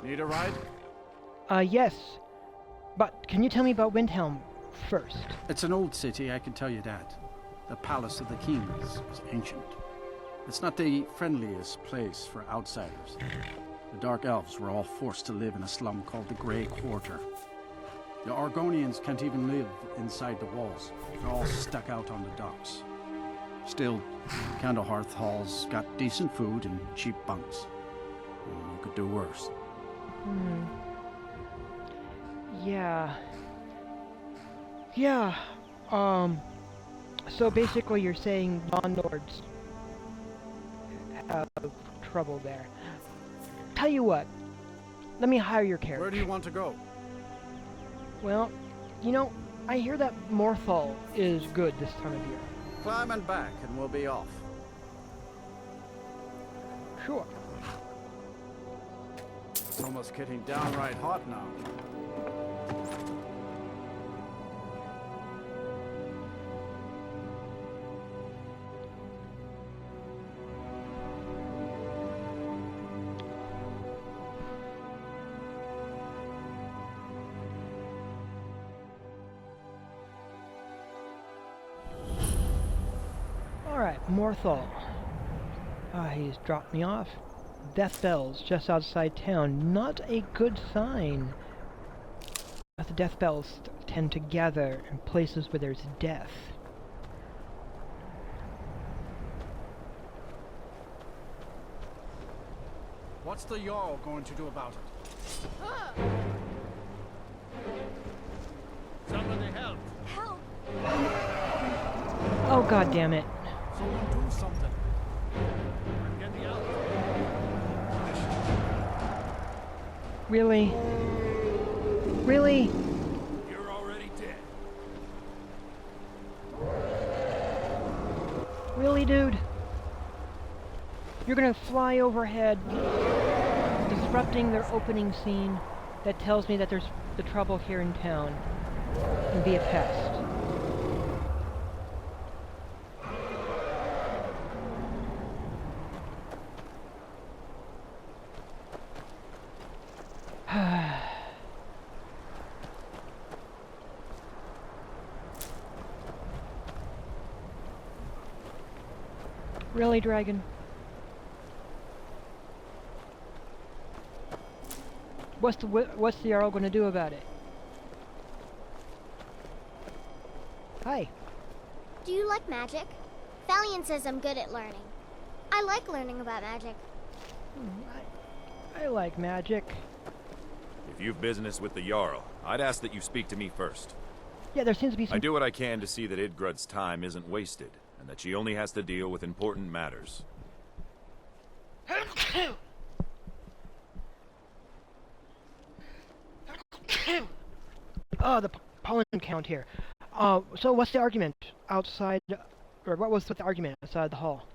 Need a ride? Yes. But can you tell me about Windhelm first? It's an old city, I can tell you that. The Palace of the King is ancient. It's not the friendliest place for outsiders. The Dark Elves were all forced to live in a slum called the Grey Quarter. The Argonians can't even live inside the walls. They're all stuck out on the docks. Still, Candlehearth Hall's got decent food and cheap bunks. You could do worse. Yeah. Yeah. So basically you're saying non-lords have trouble there. Tell you what, let me hire your carriage. Where do you want to go? Well, you know, I hear that Morthal is good this time of year. Climb and back and we'll be off. Sure. It's almost getting downright hot now. Alright, Morthal. He's dropped me off. Death bells just outside town. Not a good sign. But the death bells tend to gather in places where there's death. What's the Jarl going to do about it? Somebody help! Help! Oh, god damn it. Someone do something. Get the out! Really? Really? You're already dead. Really, dude? You're gonna fly overhead, disrupting their opening scene that tells me that there's the trouble here in town, and be a pest. Really, Dragon? What's the Jarl gonna do about it? Hi. Do you like magic? Valiant says I'm good at learning. I like learning about magic. I like magic. If you've business with the Jarl, I'd ask that you speak to me first. Yeah, there seems to be some... I do what I can to see that Idgrud's time isn't wasted, and that she only has to deal with important matters. Oh, the pollen count here. So what's the argument outside, or what was the argument outside the hall?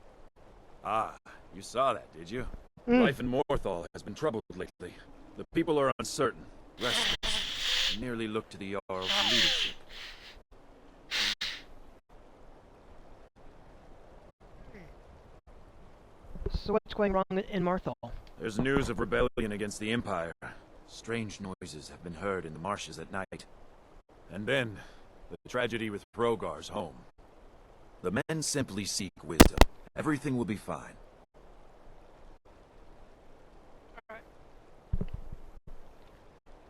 Ah, you saw that, did you? Life in Morthal has been troubled lately. The people are uncertain, restless, and nearly look to the Jarl's leadership. So what's going wrong in Morthal? There's news of rebellion against the Empire. Strange noises have been heard in the marshes at night. And then, the tragedy with Hrogar's home. The men simply seek wisdom. Everything will be fine.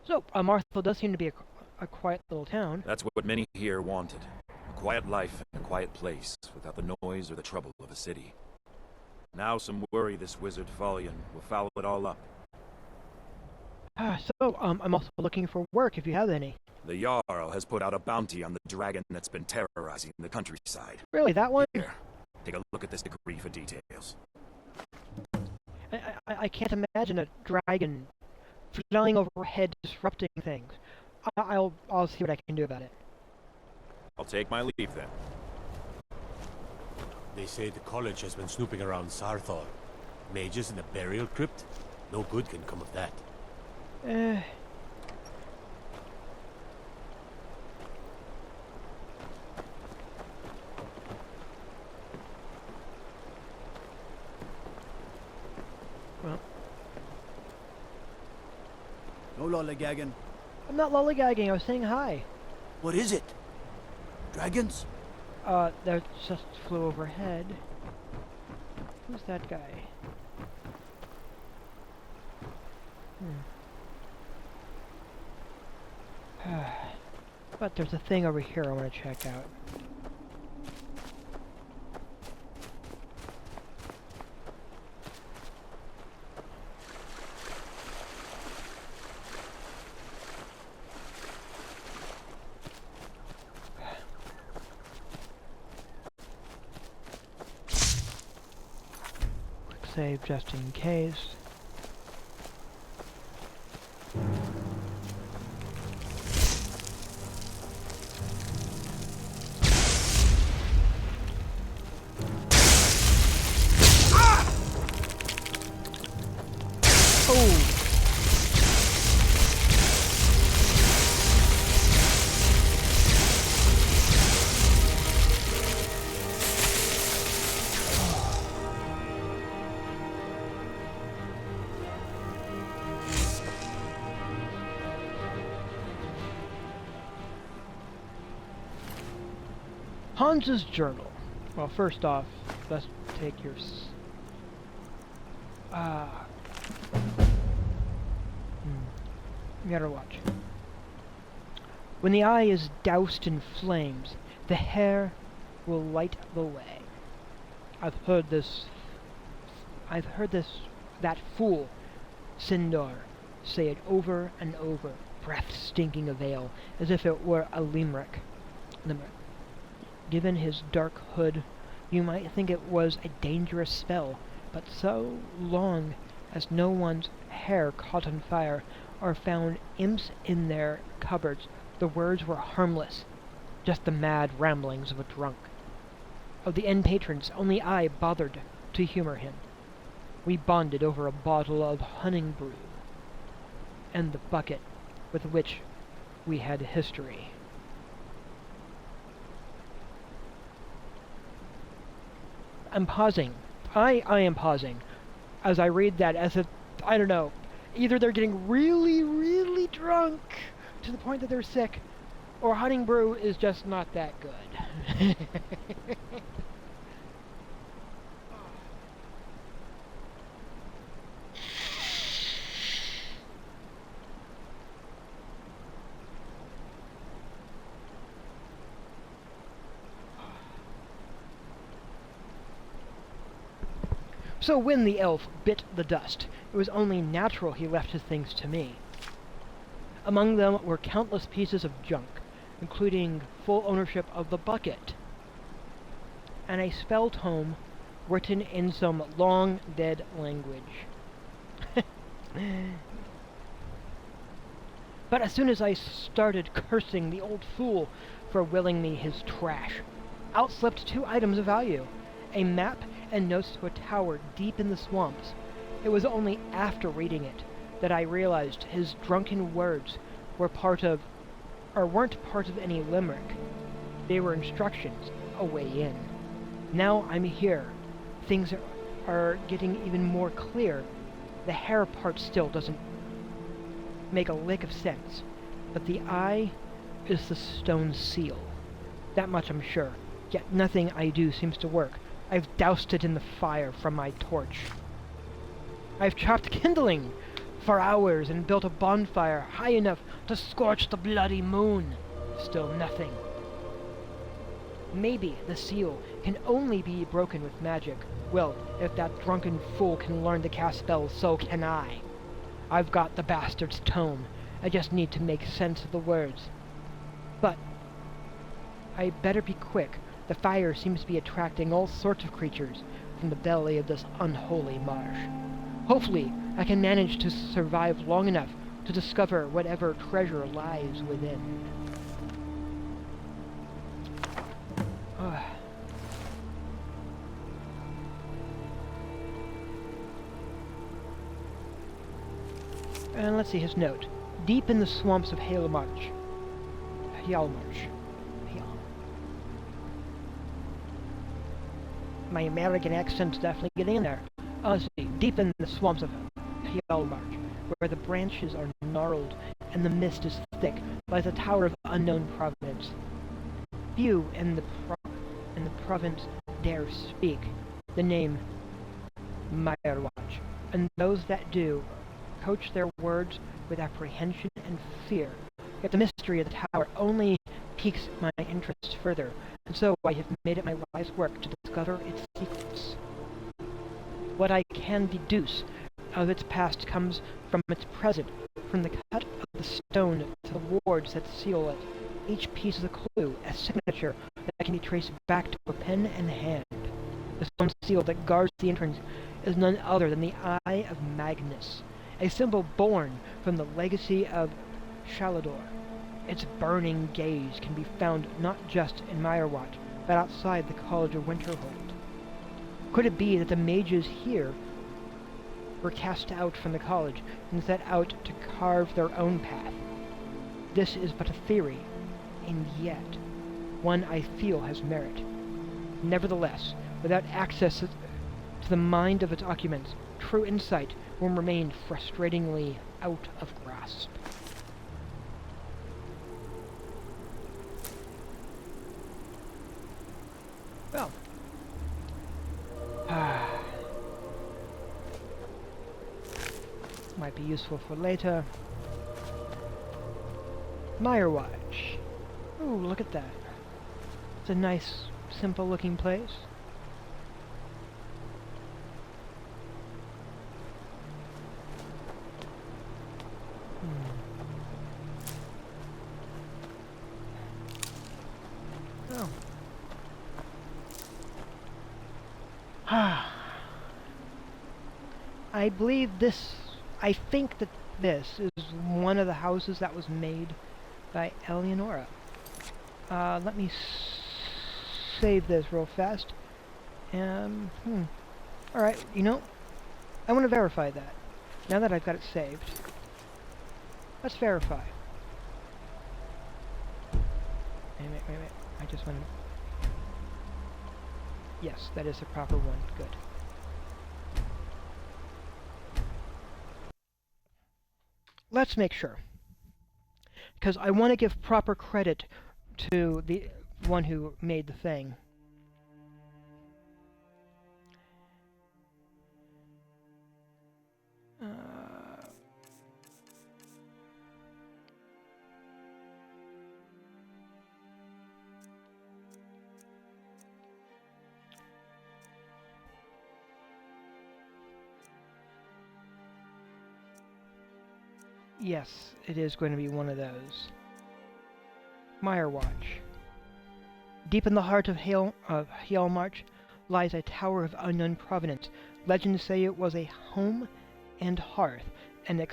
So, Morthal does seem to be a quiet little town. That's what many here wanted. A quiet life in a quiet place, without the noise or the trouble of a city. Now some worry this wizard Valian will foul it all up. So, I'm also looking for work if you have any. The Jarl has put out a bounty on the dragon that's been terrorizing the countryside. Really, that one? Here, take a look at this degree for details. I can't imagine a dragon flying overhead disrupting things. I'll see what I can do about it. I'll take my leave then. They say the college has been snooping around Sarthor. Mages in a burial crypt? No good can come of that. lollygagging. I'm not lollygagging, I was saying hi. What is it? Dragons? That just flew overhead. Who's that guy? But there's a thing over here I want to check out. Save just in case. Hans's journal. Well, first off, let's take your... You gotta watch. When the eye is doused in flames, the hair will light the way. I've heard that fool, Sindar, say it over and over, breath stinking of ale, as if it were a limerick. Given his dark hood, you might think it was a dangerous spell, but so long as no one's hair caught on fire or found imps in their cupboards, the words were harmless, just the mad ramblings of a drunk. Of the inn patrons, only I bothered to humor him. We bonded over a bottle of hunting brew, and the bucket with which we had history. I'm pausing. I am pausing as I read that as if, I don't know, either they're getting really, really drunk to the point that they're sick, or hunting brew is just not that good. So when the elf bit the dust, it was only natural he left his things to me. Among them were countless pieces of junk, including full ownership of the bucket, and a spell tome written in some long dead language. But as soon as I started cursing the old fool for willing me his trash, out slipped two items of value, a map and notes to a tower deep in the swamps. It was only after reading it that I realized his drunken words were weren't part of any limerick. They were instructions, a way in. Now I'm here. Things are getting even more clear. The hair part still doesn't make a lick of sense, but the eye is the stone seal. That much I'm sure, yet nothing I do seems to work. I've doused it in the fire from my torch. I've chopped kindling for hours and built a bonfire high enough to scorch the bloody moon. Still nothing. Maybe the seal can only be broken with magic. Well, if that drunken fool can learn to cast spells, so can I. I've got the bastard's tome. I just need to make sense of the words. But I better be quick. The fire seems to be attracting all sorts of creatures from the belly of this unholy marsh. Hopefully, I can manage to survive long enough to discover whatever treasure lies within. And let's see his note. Deep in the swamps of Hjalmarch. My American accent's definitely getting in there. Let's see. Deep in the swamps of Hjalmarch, where the branches are gnarled and the mist is thick, lies a tower of unknown provenance. Few in the province dare speak the name Meyerwatch, and those that do coach their words with apprehension and fear. Yet the mystery of the tower only piques my interest further, and so I have made it my life's work to discover its secrets. What I can deduce of its past comes from its present, from the cut of the stone to the wards that seal it. Each piece is a clue, a signature that can be traced back to a pen and hand. The stone seal that guards the entrance is none other than the Eye of Magnus, a symbol born from the legacy of Shalador. Its burning gaze can be found not just in Meyerwatch, but outside the College of Winterhold. Could it be that the mages here were cast out from the college and set out to carve their own path? This is but a theory, and yet one I feel has merit. Nevertheless, without access to the mind of its occupants, true insight will remain frustratingly out of grasp. Well, might be useful for later. Meyerwatch. Ooh, look at that. It's a nice, simple-looking place. Oh. I think that this is one of the houses that was made by Eleonora. Let me save this real fast. Alright, you know, I want to verify that. Now that I've got it saved. Let's verify. Wait. I just want to... Yes, that is the proper one. Good. Let's make sure. Because I want to give proper credit to the one who made the thing. Yes, it is going to be one of those. Meyerwatch. Deep in the heart of Hjalmarch lies a tower of unknown provenance. Legends say it was a home and hearth, an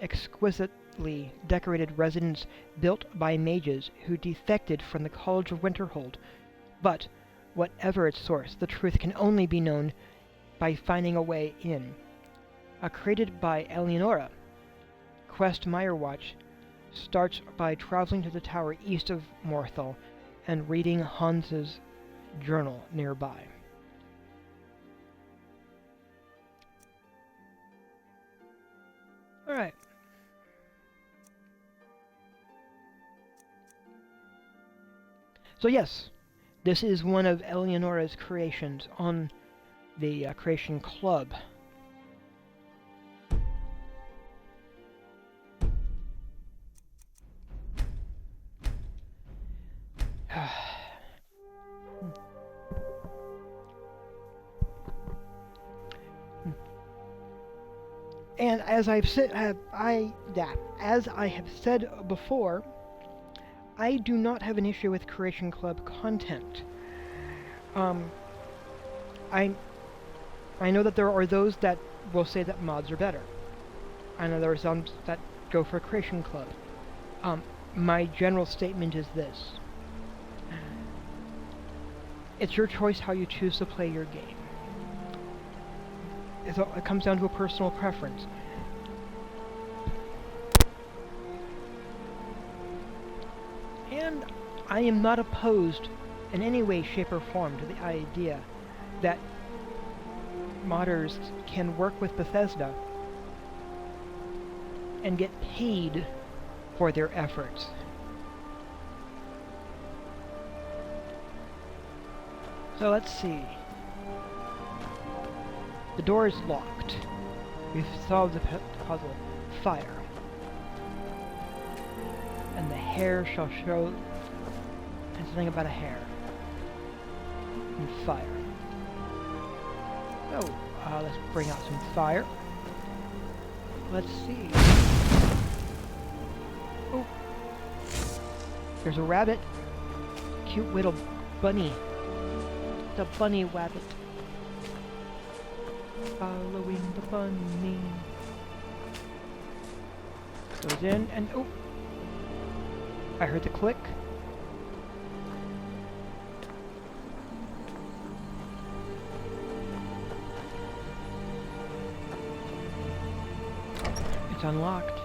exquisitely decorated residence built by mages who defected from the College of Winterhold. But, whatever its source, the truth can only be known by finding a way in. Created by Eleonora, Quest Meyerwatch starts by traveling to the tower east of Morthal and reading Hans's journal nearby. Alright. So yes, this is one of Eleonora's creations on the Creation Club. And as I've said, as I have said before, I do not have an issue with Creation Club content. I know that there are those that will say that mods are better. I know there are some that go for Creation Club. My general statement is this. It's your choice how you choose to play your game. It comes down to a personal preference. And I am not opposed in any way, shape, or form to the idea that modders can work with Bethesda and get paid for their efforts. So let's see. The door is locked. We've solved the puzzle. Fire. And the hair shall show... and something about a hair. And fire. So, let's bring out some fire. Let's see. Oh. There's a rabbit. Cute little bunny. The bunny rabbit. Following the bunny. Goes in and oh! I heard the click. It's unlocked.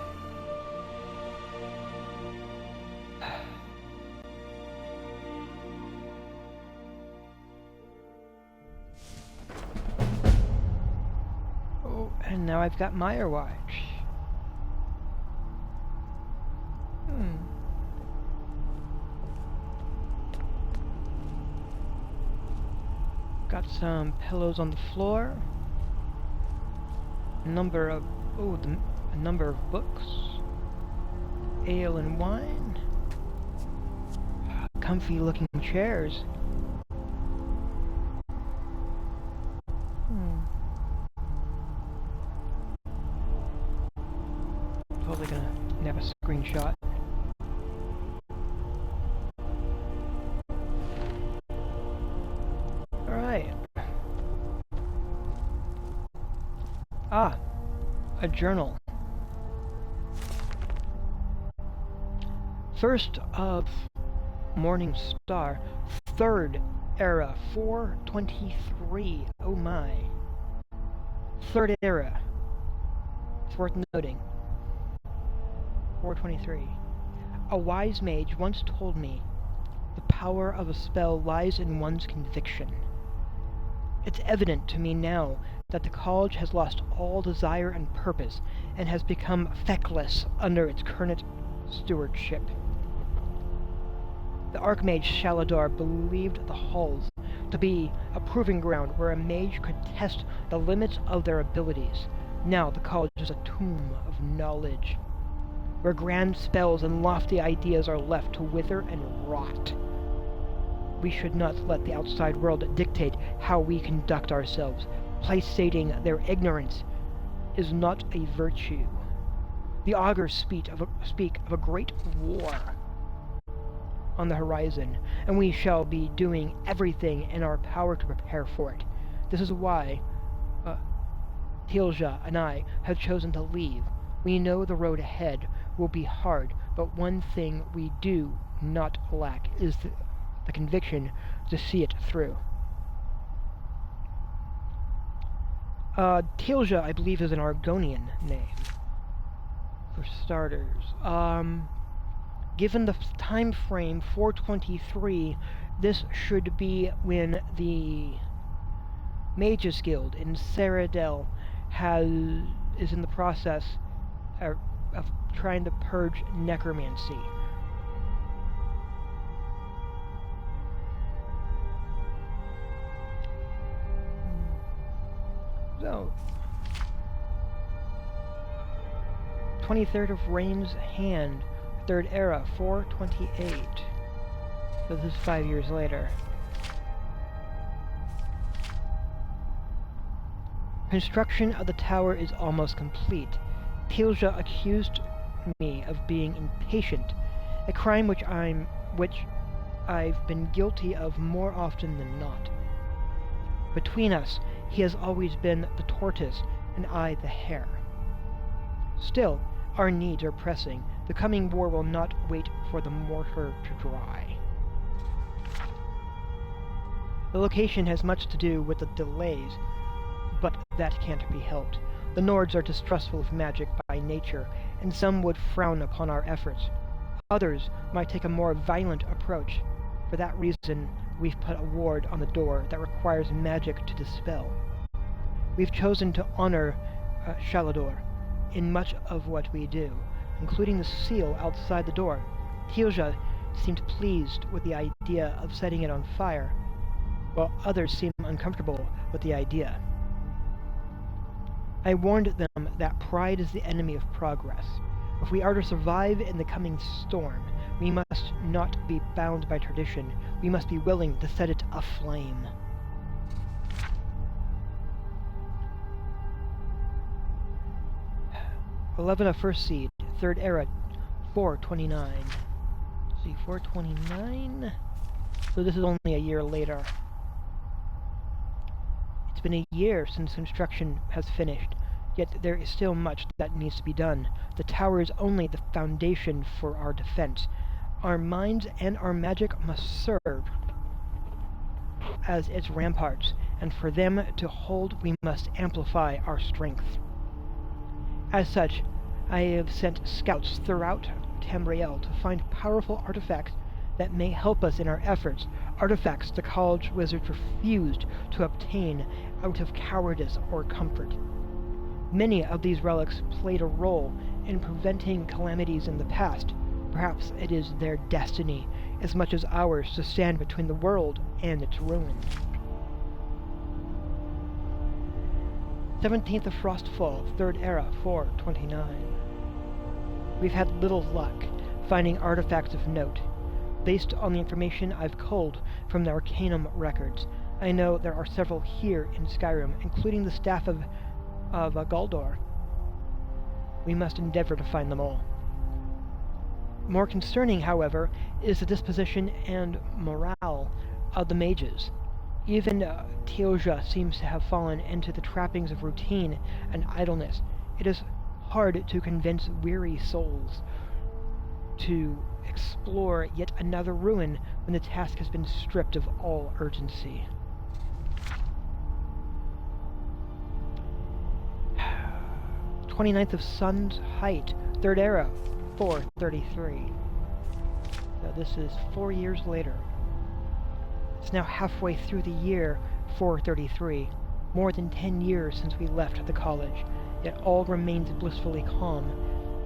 Oh, and now I've got Meyer Watch. Got some pillows on the floor. A number of a number of books. Ale and wine. Comfy looking chairs. Probably gonna snap a screenshot. Alright. Ah, a journal. First of Morning Star, Third Era, 423. Oh my. Third Era. It's worth noting. 423. A wise mage once told me, the power of a spell lies in one's conviction. It's evident to me now that the college has lost all desire and purpose and has become feckless under its current stewardship. The Archmage Shaladar believed the halls to be a proving ground where a mage could test the limits of their abilities. Now the college is a tomb of knowledge, where grand spells and lofty ideas are left to wither and rot. We should not let the outside world dictate how we conduct ourselves. Placating their ignorance is not a virtue. The augurs speak of a great war on the horizon, and we shall be doing everything in our power to prepare for it. This is why Tilja and I have chosen to leave. We know the road ahead will be hard, but one thing we do not lack is the conviction to see it through. Tilja, I believe, is an Argonian name, for starters. Given the time frame, 423, this should be when the Mages Guild in Cyrodiil is in the process of trying to purge necromancy. So, 23rd of Rain's Hand, Third Era, 428. So this is 5 years later. Construction of the tower is almost complete. Tilja accused me of being impatient, a crime which I've been guilty of more often than not. Between us, he has always been the tortoise and I the hare. Still, our needs are pressing. The coming war will not wait for the mortar to dry. The location has much to do with the delays, but that can't be helped. The Nords are distrustful of magic by nature, and some would frown upon our efforts. Others might take a more violent approach. For that reason, we've put a ward on the door that requires magic to dispel. We've chosen to honor Shalador. in much of what we do, including the seal outside the door. Tilja seemed pleased with the idea of setting it on fire, while others seemed uncomfortable with the idea. I warned them that pride is the enemy of progress. If we are to survive in the coming storm, we must not be bound by tradition. We must be willing to set it aflame. "11 of First Seed, Third Era, 429. See, 429? So this is only a year later. It's been a year since construction has finished, yet there is still much that needs to be done. The tower is only the foundation for our defense. Our minds and our magic must serve as its ramparts, and for them to hold, we must amplify our strength. As such, I have sent scouts throughout Tamriel to find powerful artifacts that may help us in our efforts, artifacts the college wizards refused to obtain out of cowardice or comfort. Many of these relics played a role in preventing calamities in the past. Perhaps it is their destiny, as much as ours, to stand between the world and its ruin. 17th of Frostfall, Third Era, 429. We've had little luck finding artifacts of note. Based on the information I've culled from the Arcanum records, I know there are several here in Skyrim, including the staff of Galdor. We must endeavor to find them all. More concerning, however, is the disposition and morale of the mages. Even Tilja seems to have fallen into the trappings of routine and idleness. It is hard to convince weary souls to explore yet another ruin when the task has been stripped of all urgency. "29th of Sun's Height, Third Era, 433. So this is 4 years later. It's now halfway through the year 433, more than 10 years since we left the college, yet all remains blissfully calm.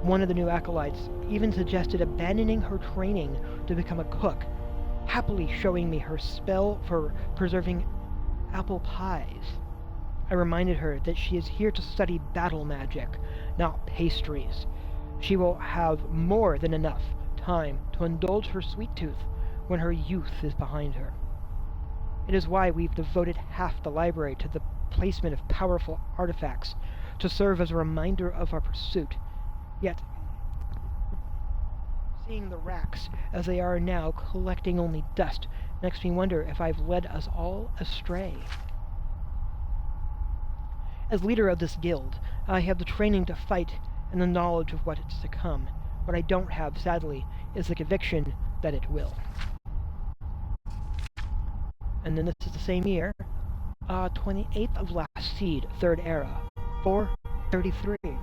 One of the new acolytes even suggested abandoning her training to become a cook, happily showing me her spell for preserving apple pies. I reminded her that she is here to study battle magic, not pastries. She will have more than enough time to indulge her sweet tooth when her youth is behind her. It is why we've devoted half the library to the placement of powerful artifacts to serve as a reminder of our pursuit. Yet, seeing the racks as they are now collecting only dust makes me wonder if I've led us all astray. As leader of this guild, I have the training to fight and the knowledge of what is to come. What I don't have, sadly, is the conviction that it will." And then this is the same year, 28th of Last Seed, Third Era, 433.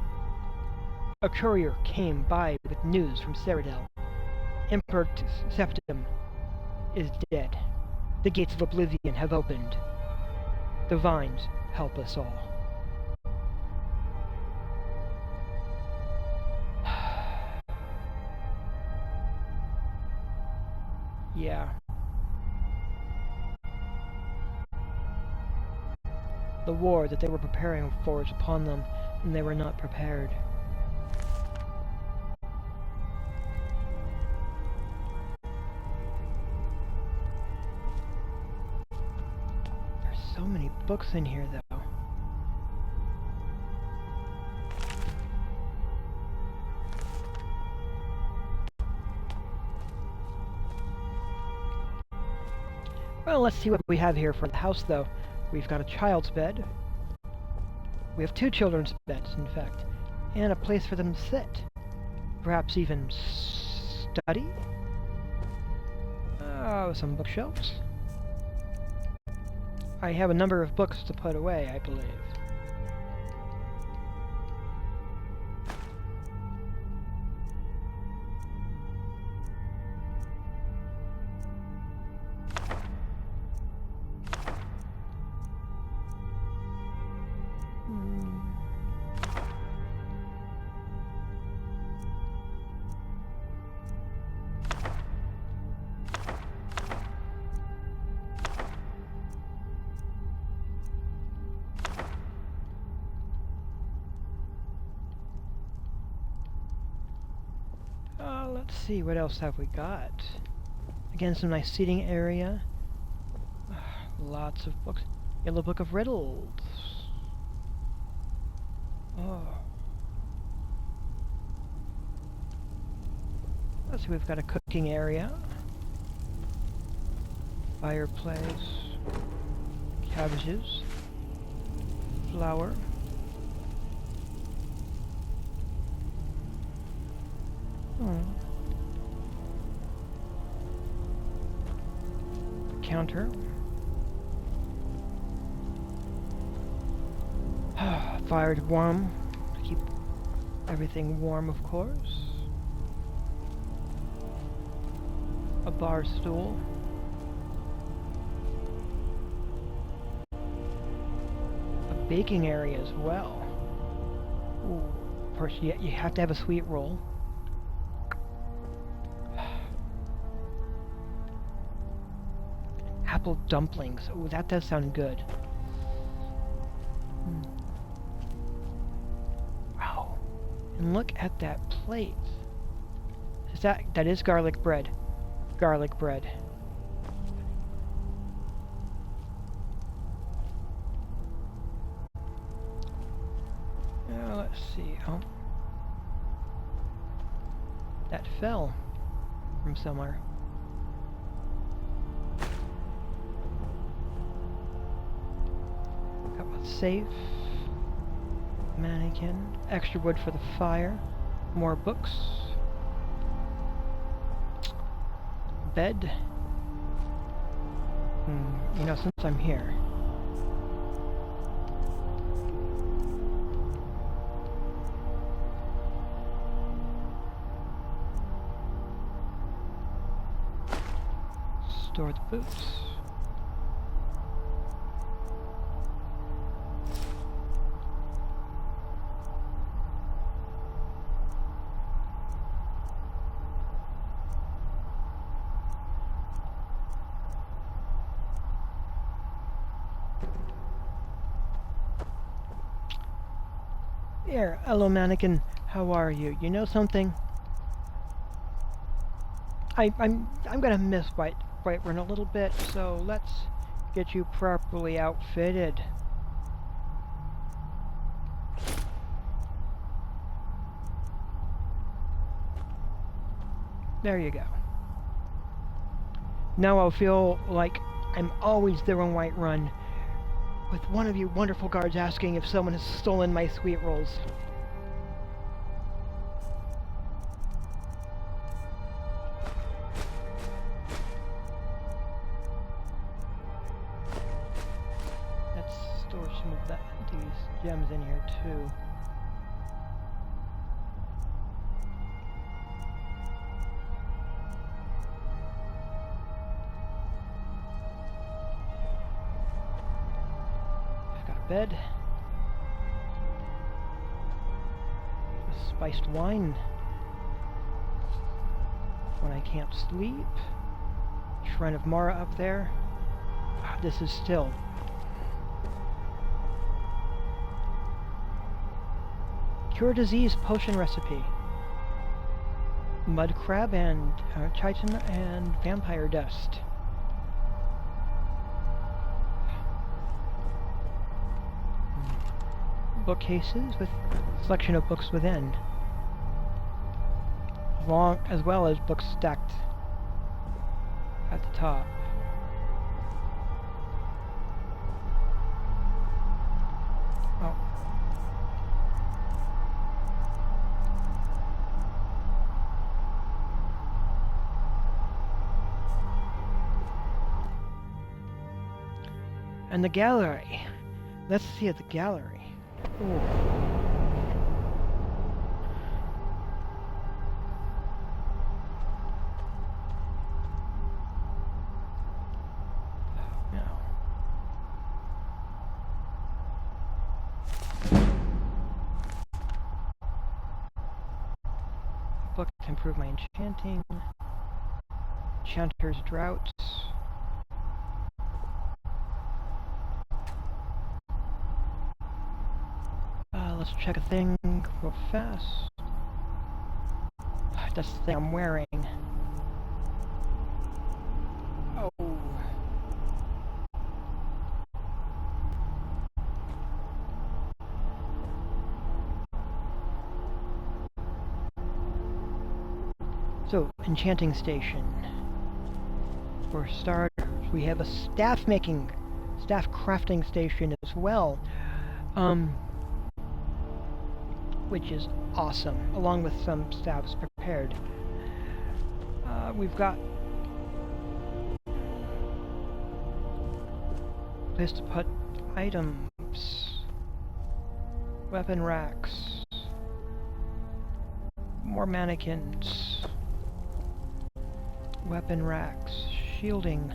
A courier came by with news from Cyrodiil. Emperor Septim is dead. The gates of oblivion have opened. The vines help us all. Yeah. The war that they were preparing for is upon them, and they were not prepared. There's so many books in here, though. Well, let's see what we have here for the house, though. We've got a child's bed. We have 2 children's beds, in fact, and a place for them to sit. Perhaps even study? Oh, some bookshelves. I have a number of books to put away, I believe. Let's see, what else have we got? Again, some nice seating area. Lots of books. Yellow Book of Riddles. Oh. Let's see, we've got a cooking area. Fireplace. Cabbages. Flour. Counter. Fire to warm. To keep everything warm, of course. A bar stool. A baking area as well. Ooh. Of course, you have to have a sweet roll. Apple dumplings. Oh, that does sound good. Wow. And look at that plate. Is that is garlic bread. Garlic bread. Now let's see. Oh. That fell from somewhere. Safe, mannequin, extra wood for the fire, more books, bed. You know, since I'm here, store the boots. Here, hello mannequin, how are you? You know something? I'm gonna miss Whiterun a little bit, so let's get you properly outfitted. There you go. Now I'll feel like I'm always there on Whiterun, with one of you wonderful guards asking if someone has stolen my sweet rolls. Let's store some of these gems in here too. Bed. Spiced wine when I can't sleep. Shrine of Mara up there. This is still cure disease potion recipe. Mud crab and chitin and vampire dust. Bookcases with selection of books within, as well as books stacked at the top. Oh. And the gallery. Let's see at the gallery. Ooh. No. Book to improve my enchanting. Enchanter's Droughts. Let's check a thing real fast. That's the thing I'm wearing. Oh. So, enchanting station. For starters, we have a staff crafting station as well. Which is awesome, along with some staffs prepared. We've got place to put items, weapon racks, more mannequins, weapon racks, shielding.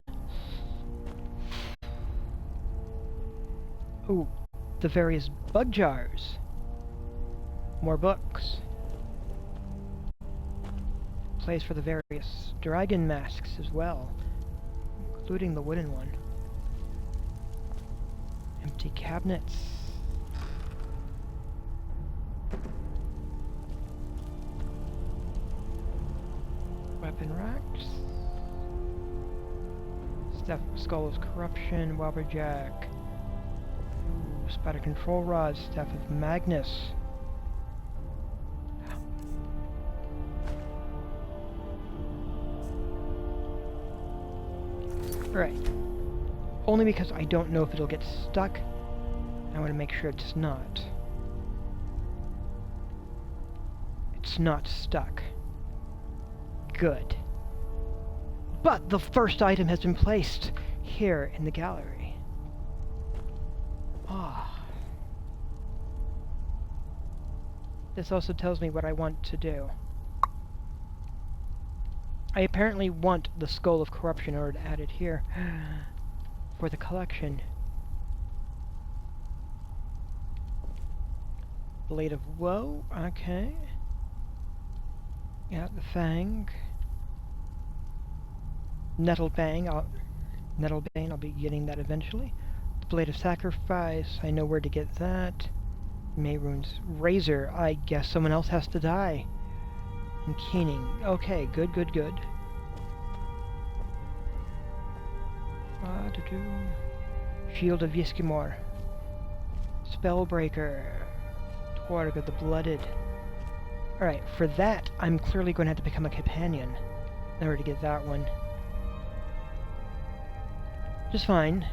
Ooh, the various bug jars. More books. Place for the various dragon masks as well, including the wooden one. Empty cabinets. Weapon racks. Skull of Corruption, Wobberjack. Ooh, Spider Control Rod, Staff of Magnus. Right. Only because I don't know if it'll get stuck. I want to make sure it's not. It's not stuck. Good. But the first item has been placed here in the gallery. Ah. This also tells me what I want to do. I apparently want the Skull of Corruption in order to add it here for the collection. Blade of Woe, okay. Yeah, the Fang. Nettlebane, I'll be getting that eventually. The Blade of Sacrifice, I know where to get that. Mayrune's Razor, I guess someone else has to die. And Keening. Okay, good. Shield of Yiskimor. Spellbreaker. Torg of the Blooded. Alright, for that, I'm clearly going to have to become a companion in order to get that one. Just fine.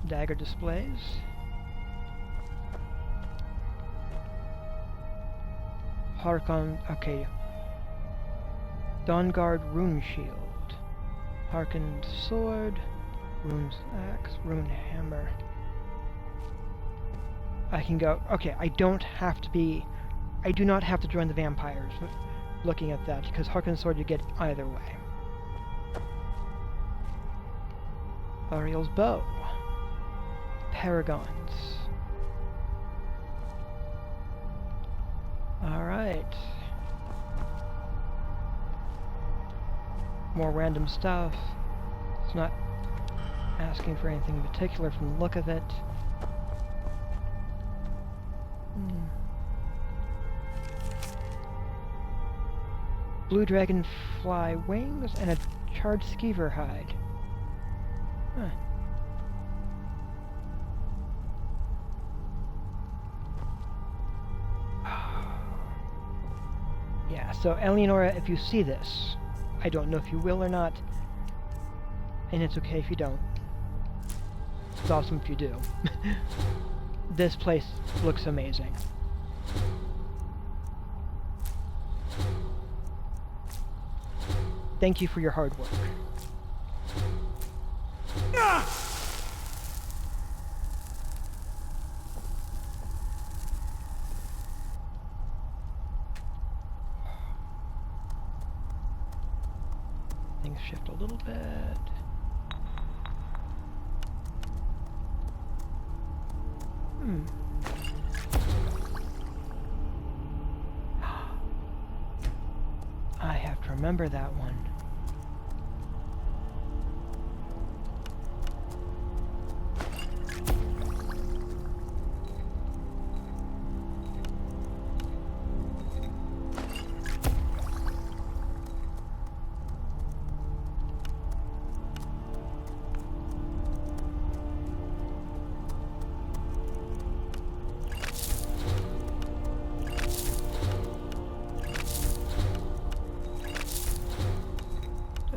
Dagger displays. Harkon, okay. Dawnguard Rune Shield. Harkened Sword. Rune's Axe. Rune Hammer. I can go, okay, I do not have to join the vampires looking at that, because Harkened Sword you get either way. Ariel's Bow. Paragons. Alright. More random stuff. It's not asking for anything in particular from the look of it. Blue dragonfly wings and a charred skeever hide. Huh. Yeah, so Eleonora, if you see this, I don't know if you will or not, and it's okay if you don't. It's awesome if you do. This place looks amazing. Thank you for your hard work. Things shift a little bit. I have to remember that one.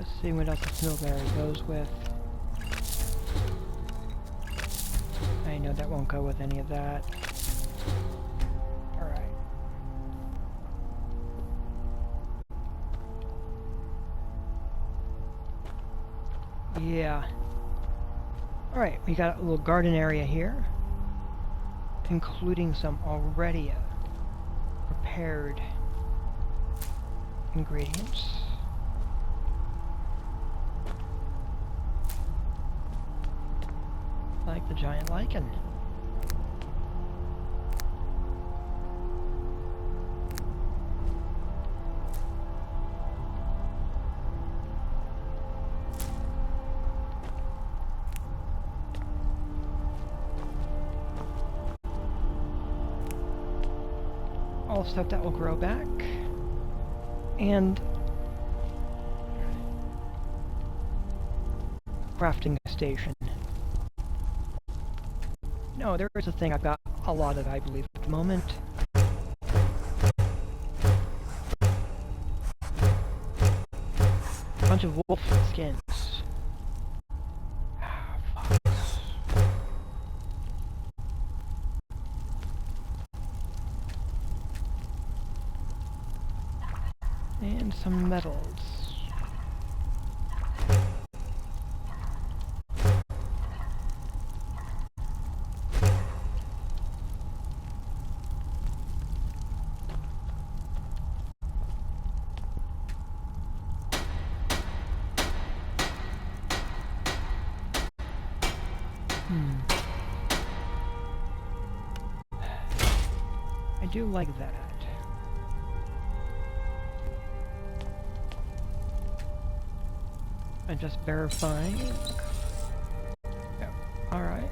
Let's see what else the Snowberry goes with. I know that won't go with any of that. Alright. Yeah. Alright, we got a little garden area here, including some already prepared ingredients. Like the giant lichen. All stuff that will grow back. And crafting station. No, there is a thing I've got a lot of, I believe, at the moment. Bunch of wolf skins. Ah, fox. And some metals. I do like that. I'm just verifying. Yeah. Alright.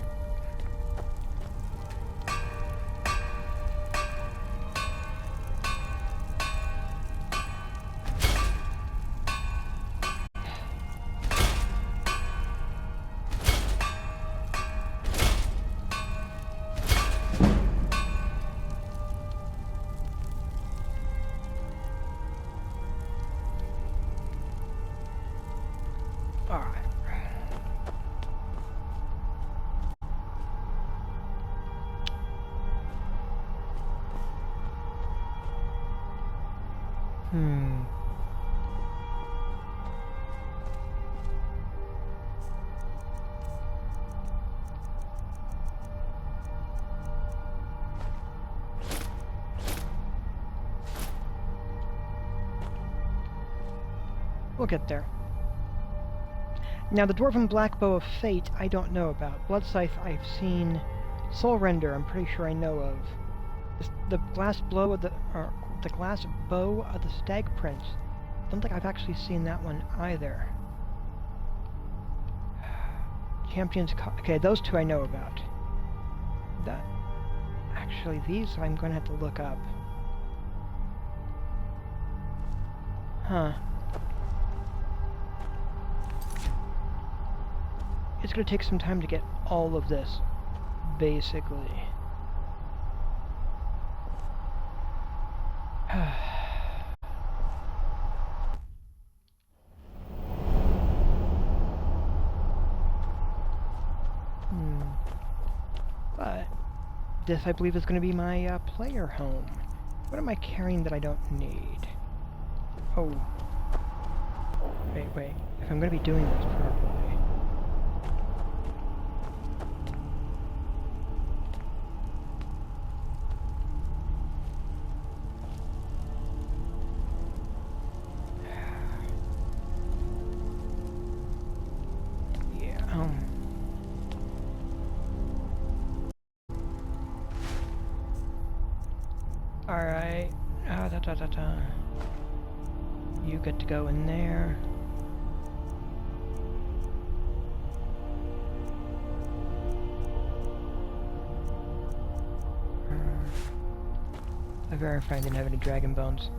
We'll get there. Now, the Dwarven Black Bow of Fate, I don't know about. Blood Scythe, I've seen. Soul Render, I'm pretty sure I know of. The glass blow of the glass bow of the Stag Prince. I don't think I've actually seen that one either. Okay, those two I know about. Actually, these I'm going to have to look up. Huh. It's going to take some time to get all of this, basically. But this, I believe, is going to be my player home. What am I carrying that I don't need? Oh. Wait. If I'm going to be doing this properly. Alright. You get to go in there. I verified I didn't have any dragon bones.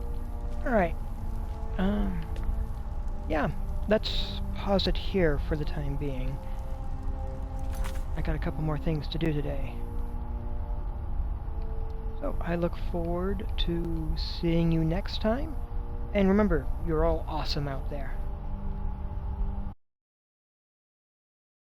Alright. Yeah. Let's pause it here for the time being. I got a couple more things to do today. So, I look forward to seeing you next time. And remember, you're all awesome out there.